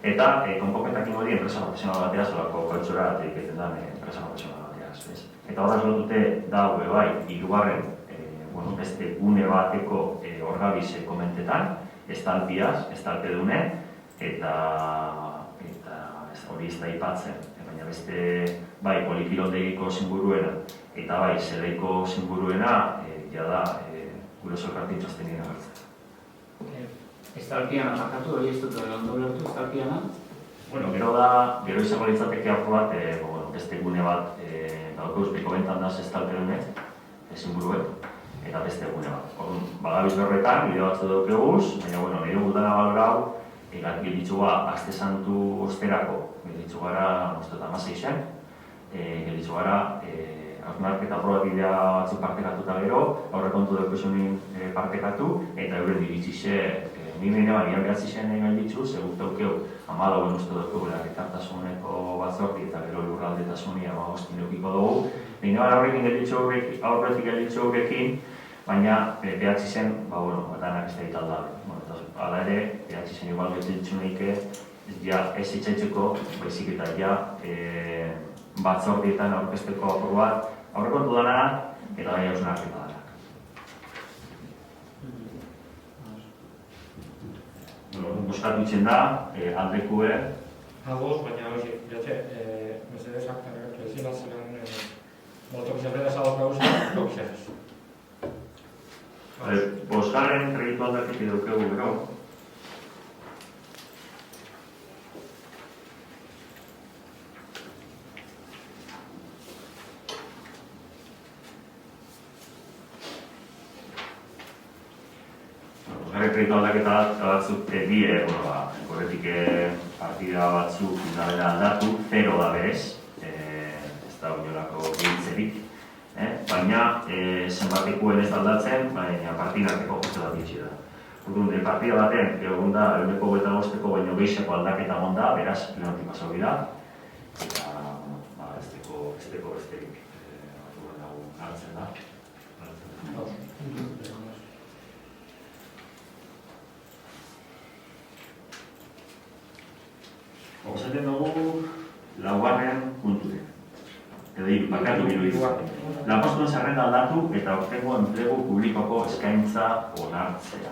eta konponketak ingo di enpresa profesional bateaz, olako kautxora egiten da enpresa profesional bateaz. Eta horraz lotute dau, hirugarren beste gune bateko orgabize komentetan, estalpiaz, estalpedune, eta hori ez da ipatzen, baina beste polikilondegiko zinburuena eta zeleiko zinburuena jada guraso elkarti txostenien agertzen. Estalpiana jakatu, hori ez dut ondo lertu, estalpiana? Gero izango litzateke hartu bat, beste gune bat daukeuz beko bentan daz estalpedunet, zinburuek, eta beste gune bat. Bagabiz berretan, bide batzu daukeguz, baina nire gudana balorau, gelitxua Aste Santu osterako, gelitxu gara, eta 16-en, gelitxu gara, hausnarketa probatidea batzuk partekatuta gero, aurrekontu daukezunin partekatu, eta euren diritzize, nire nian behatzi zen nahi ditzu, segut daukeu, 14 uste daukeu, ekartasuneko batzorti eta gero lurraldetasuni 15 neukiko dugu. Nire horrekin aurretik gelitxu horrekin, baina behatzi zen, danak ez da ditalda. Hala ere, behatzi zen igual gelitxu nahike, ez itxaitzeko, baizik eta batzordietan aurkezteko apur bat, aurrekontu dana eta gai hausnarketa dana. Boskatu itzen da, aldekue. Ados, baina hori, mesedez aktan egertu ezin, zelan motokizan ez ados gauza, motokizan ez. Bosgarren kreditu aldakik edukegu gero. Bosgarren kreditu aldaketa batzuk horretik partida batzuk indabera aldatu, 0 da berez, ez da unolako gehitzerik. Baina zenbatekuen ez aldatzen, baina partidakeko jose bat ditxi da. Orduan, partida baten, egon da, 125-eko baino gehiago aldaketa gonda, beraz, plenatik pasau dira. Eta, esteko besterik hartzen da. Osaten dugu, laugarren punturen. Bakatu biruiz. Lanpostuen zerrenda aldatu eta aurtengo enplegu publikoko eskaintza onartzea.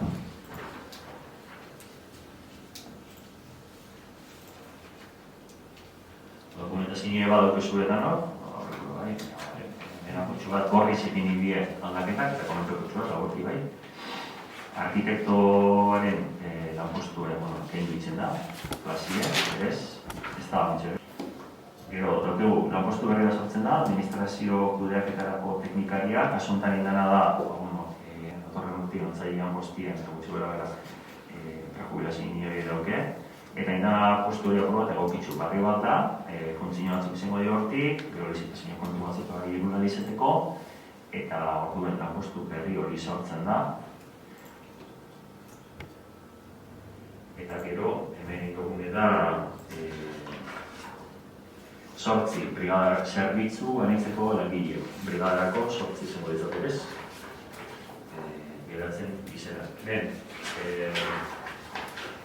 Dokumentazioa badaukezu edan hor, bai, kutsu bat gorriz ipini die aldaketak, eta komentu kutsu bat, laburti bai. Arkitektoaren lanpostu kendu itzen da, klasia, berez, ez da bantxe. Gero, daukagu, lanpostu berri bat sortzen da, administrazio kudeaketarako teknikaria, kasontan indana da, datorren urti ontzailean bostien, gutxi bera prejubilazio nire dauke, eta indana postu hori aprobat egokitzu barri bat da, funtzio batzuk izango dio hortik, gero lizitazio kontu batzuk iruna izeteko, eta orduen lanpostu berri hori sortzen da. Eta gero, hemen ikogune da, sortzi brigadar zerbitzu anitzeko langile. Brigadarako sortzi zengo dizaterez. Geratzen izena.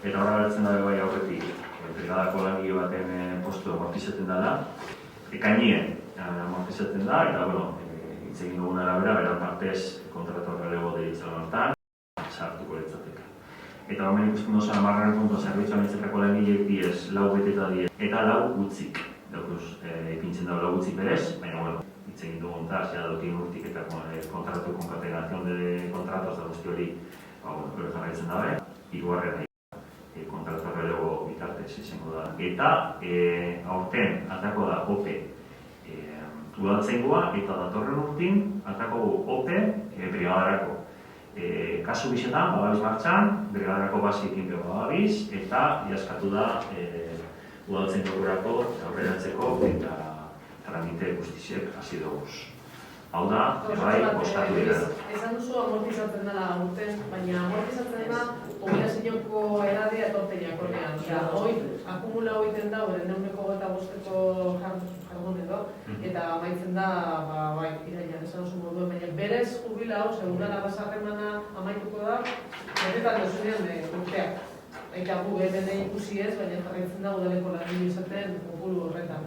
Eta horra bertzen dabe bai aurretik, brigadako langile baten postu amortizaten dela. Ekainien amortizaten da, eta hitz egin dugun arabera, beran partez kontrator relego deitzen hortan, sartuko litzateke. Eta hemen ikusten duzan amarraren puntua zerbitzu anitzeko langileek diez, lau beteta diez, eta lau gutzik. Daukuz, ipintzen dago lau gutzik berez, baina, hitz egin dugun eta zera dukin urtik eta kontratu, konkatenazion de kontratos da guzti hori, hori jarraitzen dabe, hirugarren kontratu relego bitartez izango da. Eta, aurten, atako da OPE udaltzengoa, eta datorren urtin, atako OPE brigadarako. Kasu bizetan, badabiz martxan, brigadarako basiekin bego badabiz, eta jaskatu da udaltzen dugurako, aurreratzeko eta tramite guztiziek hasi duguz. Hau da, bai, bostatu dira. Esan duzu amortizatzen dela urten, baina amortizatzen da jubilazioko edadea etorteniak horrean. Hoi, akumula hoiten da, neuneko eta bosteko jardun edo, eta amaitzen da, bai, irailan esan duzu moduen, baina berez jubila hau, segurara basarremana amaituko da, benetan dozunean urteak. Eta gu hemen ikusi ez, baina jarraitzen da udaleko langile izaten kopuru horretan.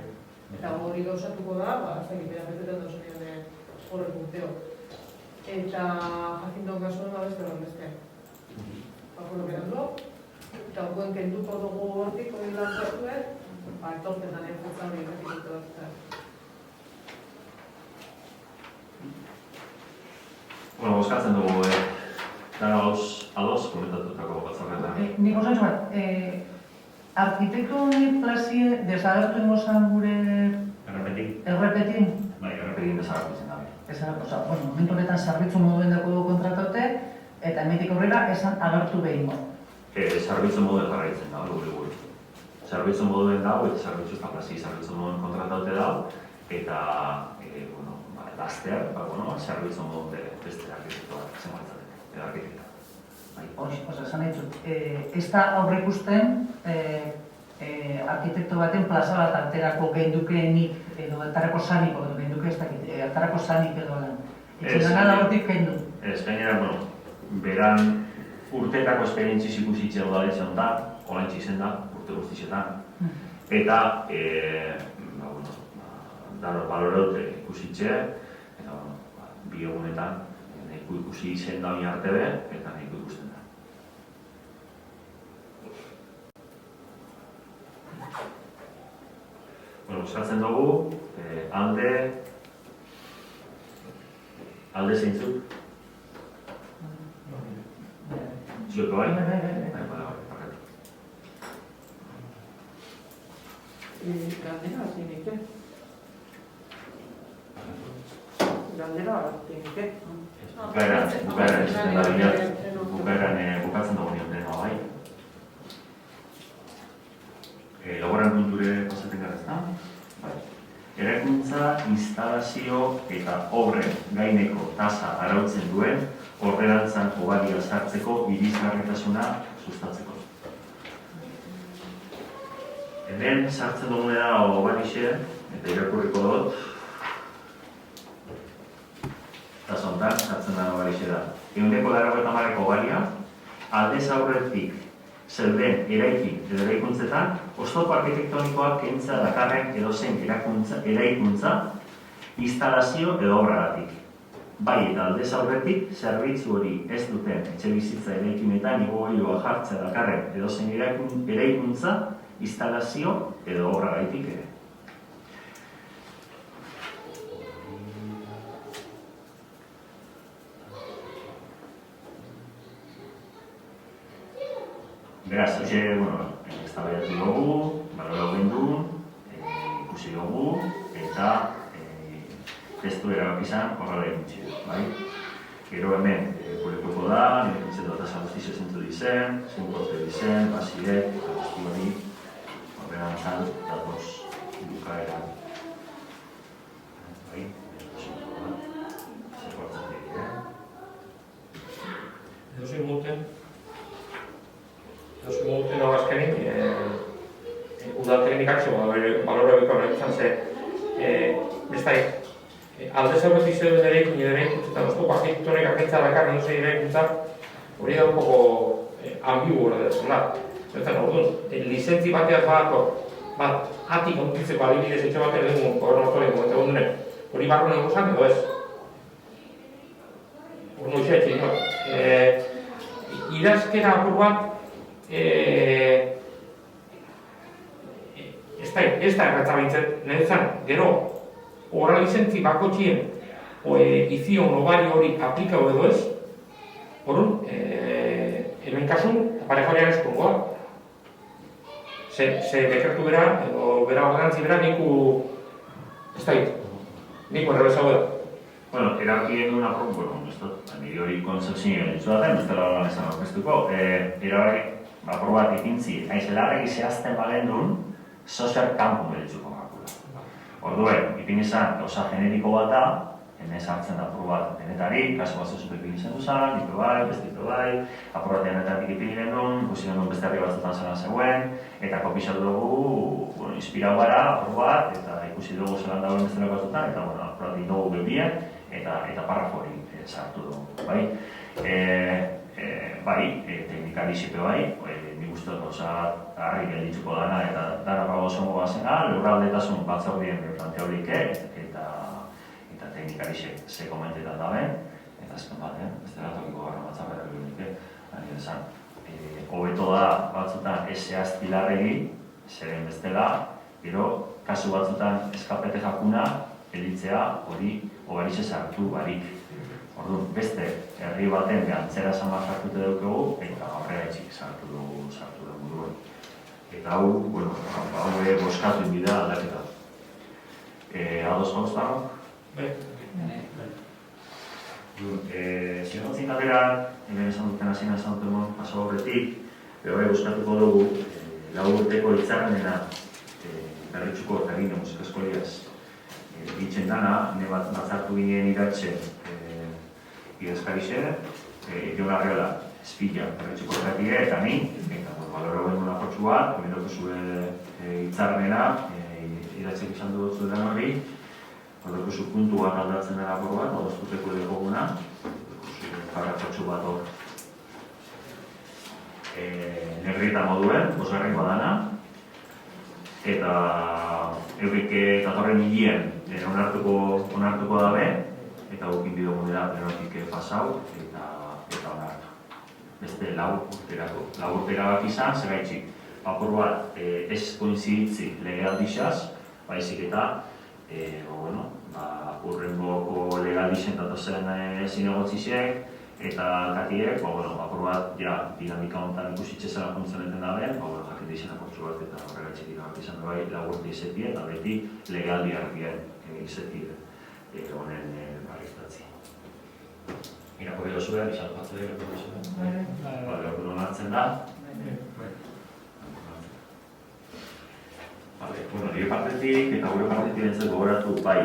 Eta hori gauzatuko da, ez dakit betetan dozunean horrek urteo. Eta jakindon kasuen beste besteak. Bakolo berando, eta orduen kenduko dugu hortik hori lan zartuen, etortetan entzatza hori errepikatu bat. Boskatzen dugu, dara ados komentatutako batzarretan. Nik osan bat, arkitekto honi plazie desagertu ingozan gure... Errepetin? Bai, errepetin desagertu izan da. Momentu honetan zerbitzu moduen dako kontratote, eta emetik horrela esan agertu behingo. Zerbitzu moduen jarraitzen da, gure. Zerbitzu moduen dago, eta zerbitzu eta plazi zerbitzu moduen kontratote dago, eta, laster, zerbitzu moduen beste arkitektoak zen batzatek, edo arkitekta. Esan nahi dut, ez da aurreikusten arkitekto baten plaza bat alterako geindukeenik edo altarako sanik, edo geinduke ez dakit, altarako sanik edo lan. Etxen da hortik geindu. Ez, gainera, beran urteetako esperientziz ikusitzea udaletzen da, olantzi izen da, urte guztizetan. Eta, baloreute ikusitzea, eta bi egunetan nahiko ikusi izen da oin arte be, eta nahiko ikusten da. Buskatzen dugu, alde zeintzuk? Zueko bai? Galdera bat zineke. Galdera bat zineke. Bukatzen dugu nion dena bai. Laboran kulture pasaten gara ez da? Eraikuntza, instalazio eta obren gaineko tasa arautzen duen horrerantzan obaria sartzeko irisgarritasuna sustatzeko. Hemen sartzen dugunera obarixe, eta irakurriko dut, eta zontan sartzen da obarixe da. 180ko obaria, aldez aurretik zeuden eraikin edo eraikuntzetan, oztopo arkitektonikoak kentza dakarren edozein eraikuntza, instalazio edo obragatik. Bai eta aldez aurretik, zerbitzu hori ez duten etxebizitza eraikinetan igogailua jartzea dakarren edozein eraikuntza, instalazio edo obragatik ere. Beraz, hoxe, eztabaidatu dugu, baloratu genuen, ikusi dugu, eta testu erabaki izan horrela egin bai? Gero hemen, publikoko da, nire itzen dut azaluztizio zentu dizen, zenkorte dizen, basiek, eta guzti hori, horrela nazal, datoz, bukaera. Bai? Zenkortzen dira. Edozein muten horazkenik, udal teknikak balora biko izan ze, alde zauret izan erekin eta oztuko arkitektonek akintza dakar no zei eraikuntza hori da un poco ambigu hori da. Zertzen, orduan, lizentzi bateaz bat atik ontitzeko adibidez etxe bat erdengun gobernatoren momentu gondune hori barro nengo zan edo ez? Hor noixe etxe, no? Idazkera apur bat ez da erratza bintzen, niretzan, gero horra lizentzi bako txien izion obari hori aplikau edo ez, horun, hemen kasun, aparejorian eskongoa. Ze bekertu bera, edo bera ordenantzi bera, ez da hit, niku errebezago da. Bueno, erabakien duen nire hori konzeptzioen ditzu daten, ez dela lan esan orkestuko, apur bat ikintzi, aizelarrek zehazten balen duen, sozial kampu beritzuko makula. Orduen, ipin izan, gauza genetiko bat da, hemen sartzen da apur bat denetari, kasu bat zuzuk ipin izan duzan, ditu bai, bestitu bai, apur bat denetatik ipin genuen, ikusi genuen beste herri batzutan zelan zegoen, eta kopizatu dugu, inspirau gara, apur bat, eta ikusi dugu zelan dagoen beste batzutan, eta apur bat dugu bebien, eta parrafo hori sartu dugu, bai? Teknikari xipe bai, nik uste dut osa harri gelditzuko dana eta dara bago zongo bazena, lurraldetasun batzordien plantea horik eta teknikari ze komentetan daben, eta azken batean, ez dela tokiko garra batzarra eginik, baina esan, hobeto da batzutan ez zehaztilarregi, zeren bestela, gero, kasu batzutan eskapete jakuna, elitzea hori obarize sartu barik. Orduan, beste herri baten behantzera samar sartute dugu eta horrela etxik sartu dugu duen. Eta hau, hau boskatu inbida aldaketa. Ados gauz dago? Bai. Zinontzin atera, hemen esan duten hasina esan duten paso horretik, boskatuko dugu lau urteko hitzarmena berritxuko eta gine musika eskoliaz ditzen dana, ne batzartu ginen idatzen idazkarixe, Jon Arriola, Espilla, berritxuko erratie, eta ni, eta baloro genuen apotxu bat, bendotu zuen hitzarmena, idatzek izan dut zuen hori, horreko zu puntu bat aldatzen dara apur bat, odoztuteko dugu guna, jarratxotxu bat hor. Negrita moduen, bosgarrengoa dana, eta eurik datorren hilien onartuko dabe, eta gukin bidogu dira plenotik pasau eta onartu. Beste lau urtera bat izan, segaitxik, apur bat ez koinziditzi legealdixaz, baizik eta urrengoko legaldixen datozen zinegotziziek, eta katiek, apur bat dinamika honetan ikusitxe zela funtzioneten dabe, jakin dixen apurtzu bat eta horregatxik dira bat izan bai lagurti izetie, eta beti legaldi hartien izetie honen barriztatzi. Irakurri dozue, bizar batzu dira, irakurri dozue. Bale, hori onartzen da. Nire partetik eta gure partetik bentzat gogoratu bai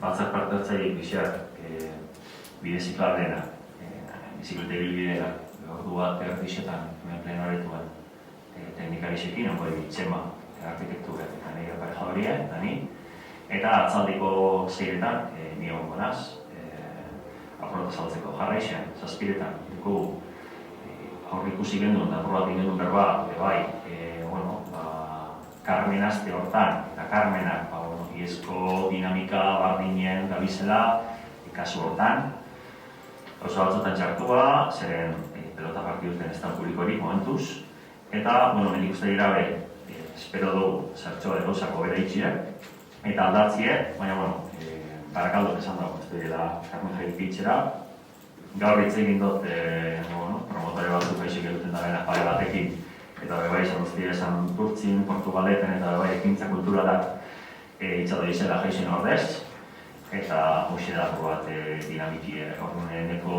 batzak parte hartzaileik bizar bidezikoa dena, biziklete bilbidea, ordu bat erdixetan, hemen plenoaretuen teknikarixekin, hori txema arkitektura eta nire parejadoria, eta ni. Eta atzaldiko zeiretan, ni hongo naz, apurata saltzeko jarraixean, zazpiretan, dugu aurre ikusi gendun, eta apur bat gendun berba, bai, Carmen azte hortan, eta Carmenak, iezko dinamika bardinen gabizela, kasu hortan. Oso batzutan txartua, zeren pelota partiduten ez da publikorik momentuz. Eta, mendik uste dira espero dugu zertxoa gauzako bera itxiak, eta aldatziek, baina, barakaldok esan dago, ez dira Carmen Jairi itxera. Gaur hitz egin dut, promotore batzuk haixik egiten da bena pare batekin bai, esan Turtzin, Portugaleten eta bai ekintza kulturalak itxado izela jaizien ordez, eta hoxe dago bat dinamiki. Ordueneko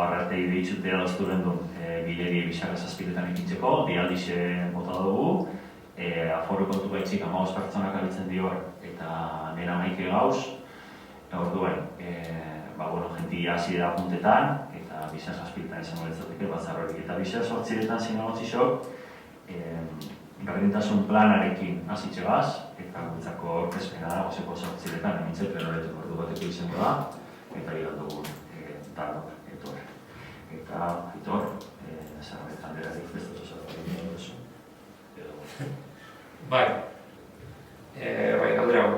arratei ditxute adoztu gendun bilegi bisarra zazpiretan ikintzeko, dialdixe bota dugu, aforu kontu gaitzik 15 pertsonak abitzen dio eta nena maike gauz, orduen, jenti hasi da puntetan, eta bisar zazpiretan izango letzateke batzarrorik. Eta bisar 8etan zinagotxixok, berdintasun planarekin hasitxe baz, eta gutzako orkezpena da, gozeko 8etan, emintzek leroretuko ordu bateko izango da, eta igaldugun danok etor. Eta etor, zerretan derarik bestu zozatzen duzu. Bai, galdera hau.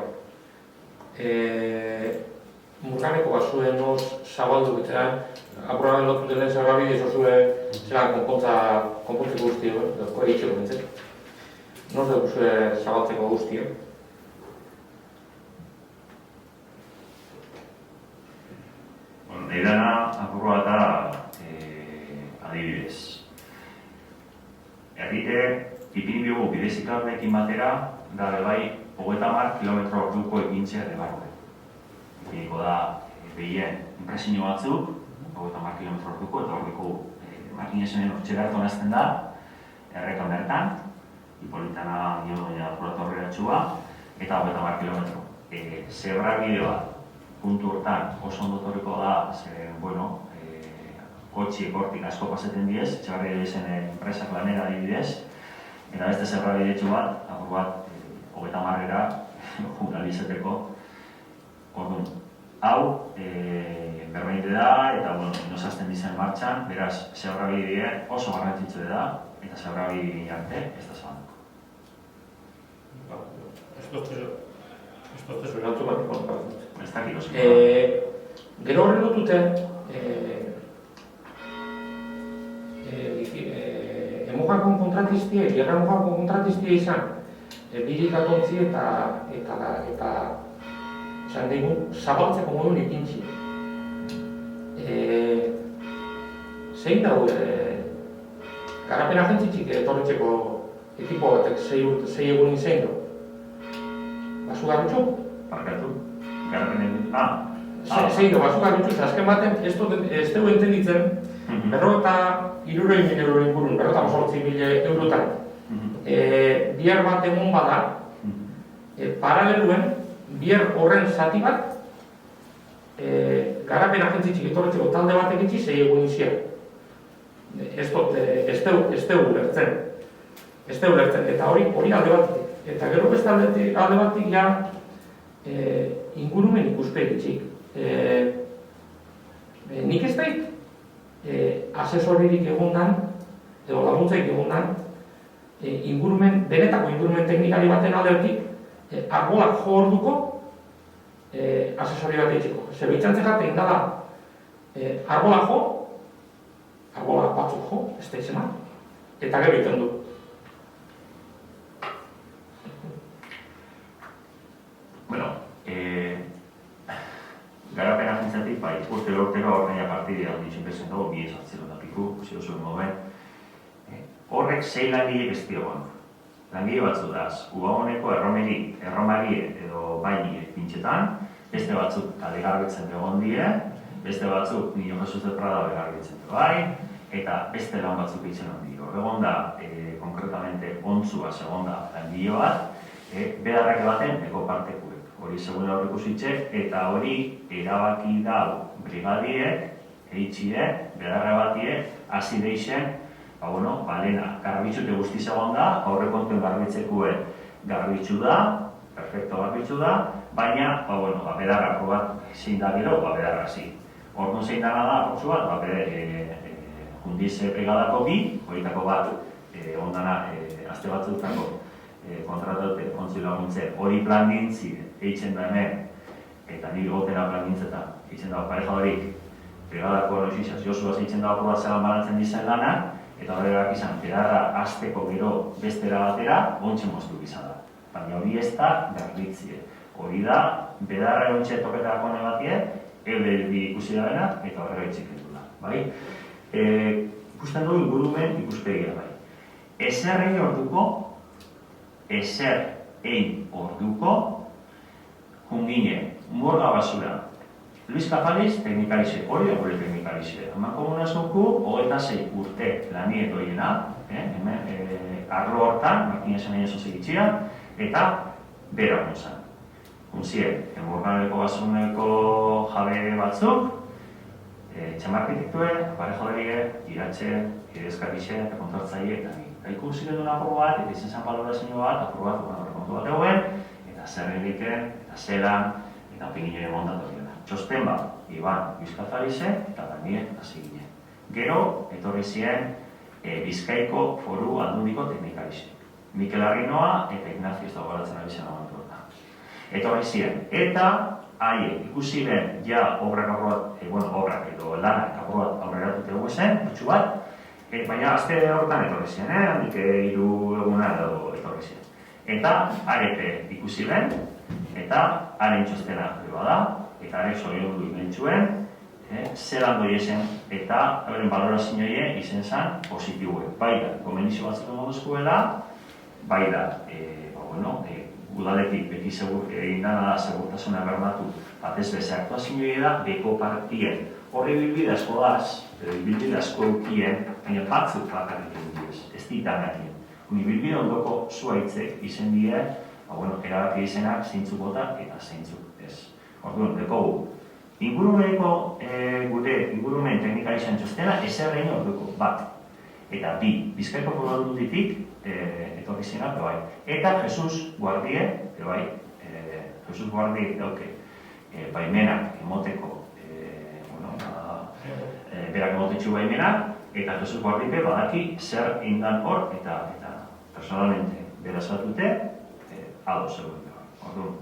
Murganeko bazuen noz zabaldu bitzean, apurramen lotu delen zerrabide izo zuen zelan konpontzeko guztio, dozko egitxeko bintzek. Noz dugu zuen zabaltzeko guztio. Neidana apurroa eta adibidez. Errite, ipin biogu bidezikaldekin batera, da bai, 30 kilometro orduko egintzea ere barro. Ipiniko da behien impresio batzuk, 30 kilometro orduko, eta orduko makinesenen ortxera hartu nazten da, errekan bertan, Hipolitana Niodoia apuratorrera txua, eta 30 kilometro. Zebra bideoa, puntu hortan oso ondotoriko da, kotxiek hortik asko paseten diez, etxagarri edezen enpresak lanera adibidez, eta beste zebra bidetxu bat, apur bat, 30-era jugalizeteko. Orduan, hau berbeinte da, eta inosazten dizen martxan, beraz, zebra bidea oso garrantzitzu da, eta zebra bidea arte, ez da zabanduko. Ez dut erantzun bat ikon. Ez dakit oso. Gero horre dutute, emugako kontratiztie, gerra emugako kontratiztie izan, birikatontzi eta esan digun, zabaltzeko modun ikintzi. Zein dago, garapen agentzitzik etorritzeko ekipo batek 6 egun zein du? Basu garrutxu? Parkatu, garapenen... Zein du, basu garrutxu, azken baten ez dugu entenditzen, 53.000 euro ingurun, 58.000 eurotan. Bihar bat egon bada, paraleluen, bihar horren zati bat, garapen agentzitzik etorritzeko talde batek itxi 6 egun izien. Ez dugu lertzen. Eta hori alde batetik. Eta gero beste alde batetik ja ingurumen ikuspegitzik. Nik ez dait asesoririk egondan, edo laguntzaik egondan, benetako ingurumen teknikari baten aldetik, arbolak jo orduko asesori bat eitziko. Zerbitxantzek jaten dala arbolak jo, arbolak batzuk jo, ez da izena, eta gero iten du. Garapen agentzatik, bai, urtero horreia partidea ditzen bezen dugu, 2.000 piku, zio zuen momen. Horrek 6 langile bestioan. Langile batzu daz, Ubagoneko erromari edo baini pintxetan, beste batzuk alegarbitzen egon die, beste batzuk Nio Jesus de Prada begarbitzen bai, eta beste lan batzuk itzen handi. Egon da, konkretamente, ontzua segon da langile bat, beharrak baten eko partekuek. Hori segura horreko zitxe, eta hori erabaki dau brigadiek, eitxiek, beharra batiek, hasi deixen, lehena, garbitxute guztiz egon da, aurrekontuen garbitzekue garbitxu da, perfecto garbitxu da, baina, beharrako bat zein da gero, beharra zi. Orduan zein dana da, apurtzu bat, jundiz brigadako bi, horietako bat, ondana, azte batzutako, kontrataute, kontzi laguntze, hori plan gintzi, eitzen da hemen, eta nire gotera plan gintzetan, eitzen da pareja horik, brigadako nozizaz, Josua eitzen da apur bat zelan balantzen dizen lana, eta horregak izan, beharra azteko gero bestera batera, ontsen moztu izan da. Baina hori ez da, garbitzie. Hori da, beharra ontsen toketarako nebatie, euldi ikusi da bena, eta horrega itxik dut da. Ikusten du ingurumen ikuspegia bai. ezer egin orduko, jungine, murga basura. Luis Capaliz, teknikalize, hori da gure teknikalize. Hemen komunazunku, 26 urte lani edoiena, arlo hortan, makina zen egin sozegitxia, eta bera gonzan. Unzien, murganeko basuneko jabe batzuk, txamarkititue, apare jaberie, iratxe, idezkarixe, eta kontortzaile, eta ni. Ikusi duen apur bat, eta izen zan balorazio bat, apur bat, kontu bat eguen, eta zer egiten, eta zelan, eta opinioen montatu dira. Txosten bat, Iban Bizkazarize eta Daniel hasi ginen. Gero, etorri ziren Bizkaiko Foru Aldundiko teknikarize. Mikel Arrinoa eta Ignacio ez dago garatzen ari zen amantu da. Etorri ziren. Eta, haie, ikusi den, ja obrak edo lanak apur bat aurreratute dugu zen, bitxu bat, baina azte horretan etorri ziren, handik 3 eguna edo etorri ziren. Eta, arete ikusi den, eta haren txostena da, eta ere zorion du imentsuen, zelan doi esen, eta euren balorazioie izen zen positibue. Baida, gomendizio batzuk moduzkuela, baida, udaletik beti egin dana da segurtasuna bermatu, batez beze aktuazioie da, beko partien. Horri bilbide asko daz, bilbide asko eukien, baina batzuk bakarrik egin ez ditanakien. Bilbide ondoko zuaitzek izen die, erabaki izenak zeintzuk bota eta zeintzuk ez. Orduan, dekogu, gure ingurumen teknikalizan txostena ezer egin orduko, bat. Eta bi, Bizkaiko Foru Aldunditik etorri zenak, bai. Eta Jesus Guardie, bai, Jesus Guardie dauke baimenak emoteko, berak emotetxu baimenak, eta Jesus Guardie badaki zer indan hor, eta personalmente berazatute, ados egon da. Orduan,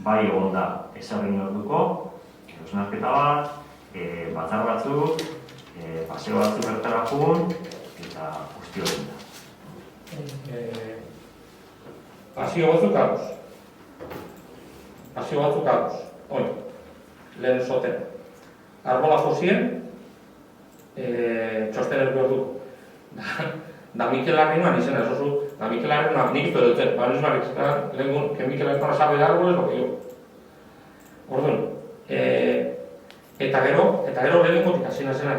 bai egon da ezer egin orduko, eusnarketa bat, batzar batzuk, paseo batzuk bertara jun, eta guzti hori da. Pasio batzuk ados. Pasio batzuk ados. Oin, lehen zoten. Arbola jozien, txosten erdu orduko. Da Mikel Arrinoan izena, eso zu, da Mikel Arrinoan nik ito duten, ba nizmak izan, lehengun, que Mikel Arrinoan sabe de árboles, lo que yo. Orduan, eta gero lehengotik hasina zena.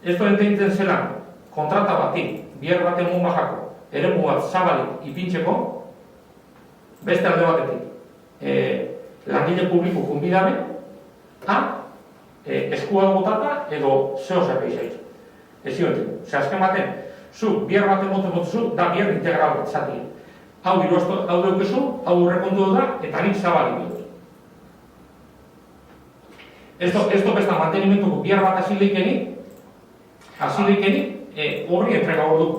Esto enteiten zelan, kontrata bati, bihar baten mun bajako, ere mugat zabalik ipintzeko, beste alde batetik, langile publiko kunbidabe, eskua botata edo zeo zerbait zaitu. Ez zioetik, azken baten, zu, bihar baten motu da bihar integral bat zati. Hau deukezu, hau urrekontu da, eta nik zabalik dut. Esto besta mantenimentuko bihar bat hasileikenik, horri entrega hor dut.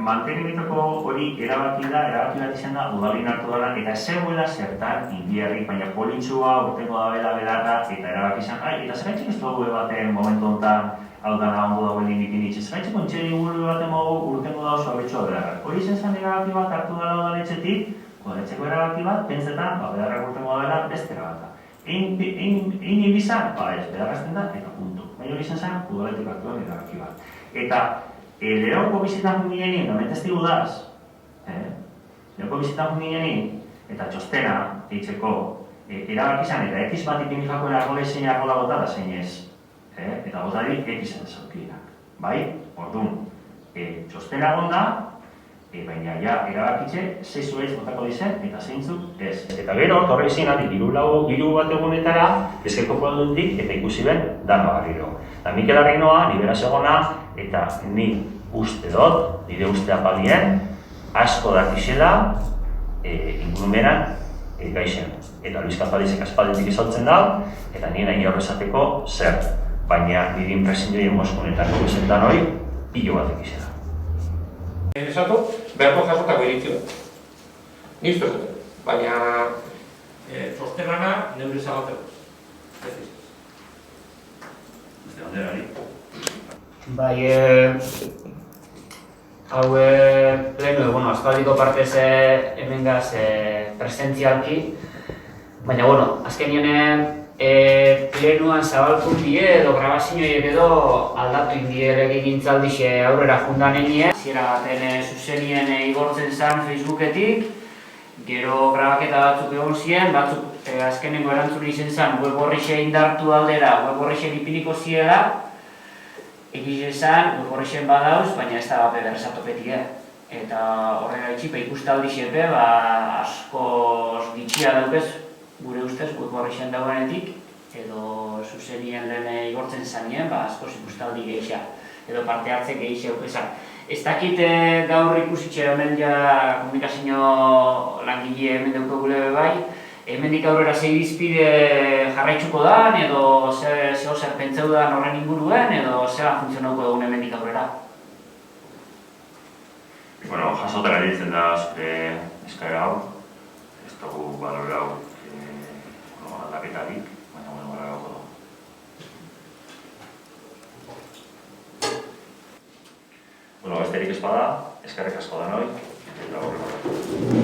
Mantenimentuko hori erabaki bat izan da, udalin hartu dara, eta zegoela zertan indiarrik, baina politxua urteko da bela belarra, eta erabaki izan, eta zeraitzik ez dugu baten momentu honetan, hau dara ondo dagoen indikin itxe, zeraitzik ontxeri inguru baten mogu urtengo da oso abetxua belarra. Hori zen zen erabaki bat hartu dara udaletxetik, udaletxeko erabaki bat, pentsetan, belarrak urtengo da bela beste erabata. Egin ibizan, ez, belarrazten da, eta puntu. Baina hori zen zen, udaletik hartuan erabaki bat. Eta, lehenko bizitan jungienien, da metestigu daz, lehenko bizitan jungienien, eta txostena, eitzeko, erabaki izan, eta ekiz bat ipinifako eragole zein argola gota da zein ez. Eta gotarik ekizan zaukienak. Bai, orduan, txostena gonda, baina ja erabakitze, zeizu ez botako dizen, eta zeintzuk ez. Eta gero, torre izin handi, giru bat egunetara, Bizkaiko Foru Aldundik, eta ikusi ben, dano Garriro. Eta Mikel Arrinoa, libera segona, eta ni uste dut, nire uste apalien, asko dakizela, ingurumenan, gaixen. Eta Luis Capalizek aspalditik izautzen da, eta nire nahi horrezateko zer. Baina nire impresioen Moskunetan guzentan hori, pilo bat ekizela. Esatu, beharko jasotako iritzio. Niztu ez dut, baina txostenana neure zabateko. Beste banderari. Bai, hau lehenu, aspaldiko partez hemen gaz presentzialki, baina, azkenien plenuan zabaltu die edo grabazioiek edo aldatu indie legegintzaldixe aurrera jundan enie. Hasiera baten zuzenien igortzen zen Facebooketik, gero grabaketa batzuk egon ziren, batzuk azkenengo erantzun izen zen web horrixe indartu aldera, web horrixe ipiniko ziela, egiz esan, web horrixen badauz, baina ez da bape berrezatopetia. Eta horrela itxipa ikustaldi xepe, asko ditxia daukez, gure ustez, web horrixen dagoenetik, edo zuzenien lehen igortzen zanien, askoz ikustaldi gehiago, edo parte hartze gehiago eukezan. Ez dakit gaur ikusitxe hemen ja komunikazio langile hemen daukagule bai, hemendik aurrera ze irizpide jarraitzuko da, edo zer pentseu da horren inguruen, edo zela funtzionauko dugun hemendik aurrera. Bueno, jasotan aritzen da zure eskaera hau, ez dugu balore hau aldaketarik, baina balorauko dugu. Besterik ez bada, eskerrik asko da noi, eta horrela.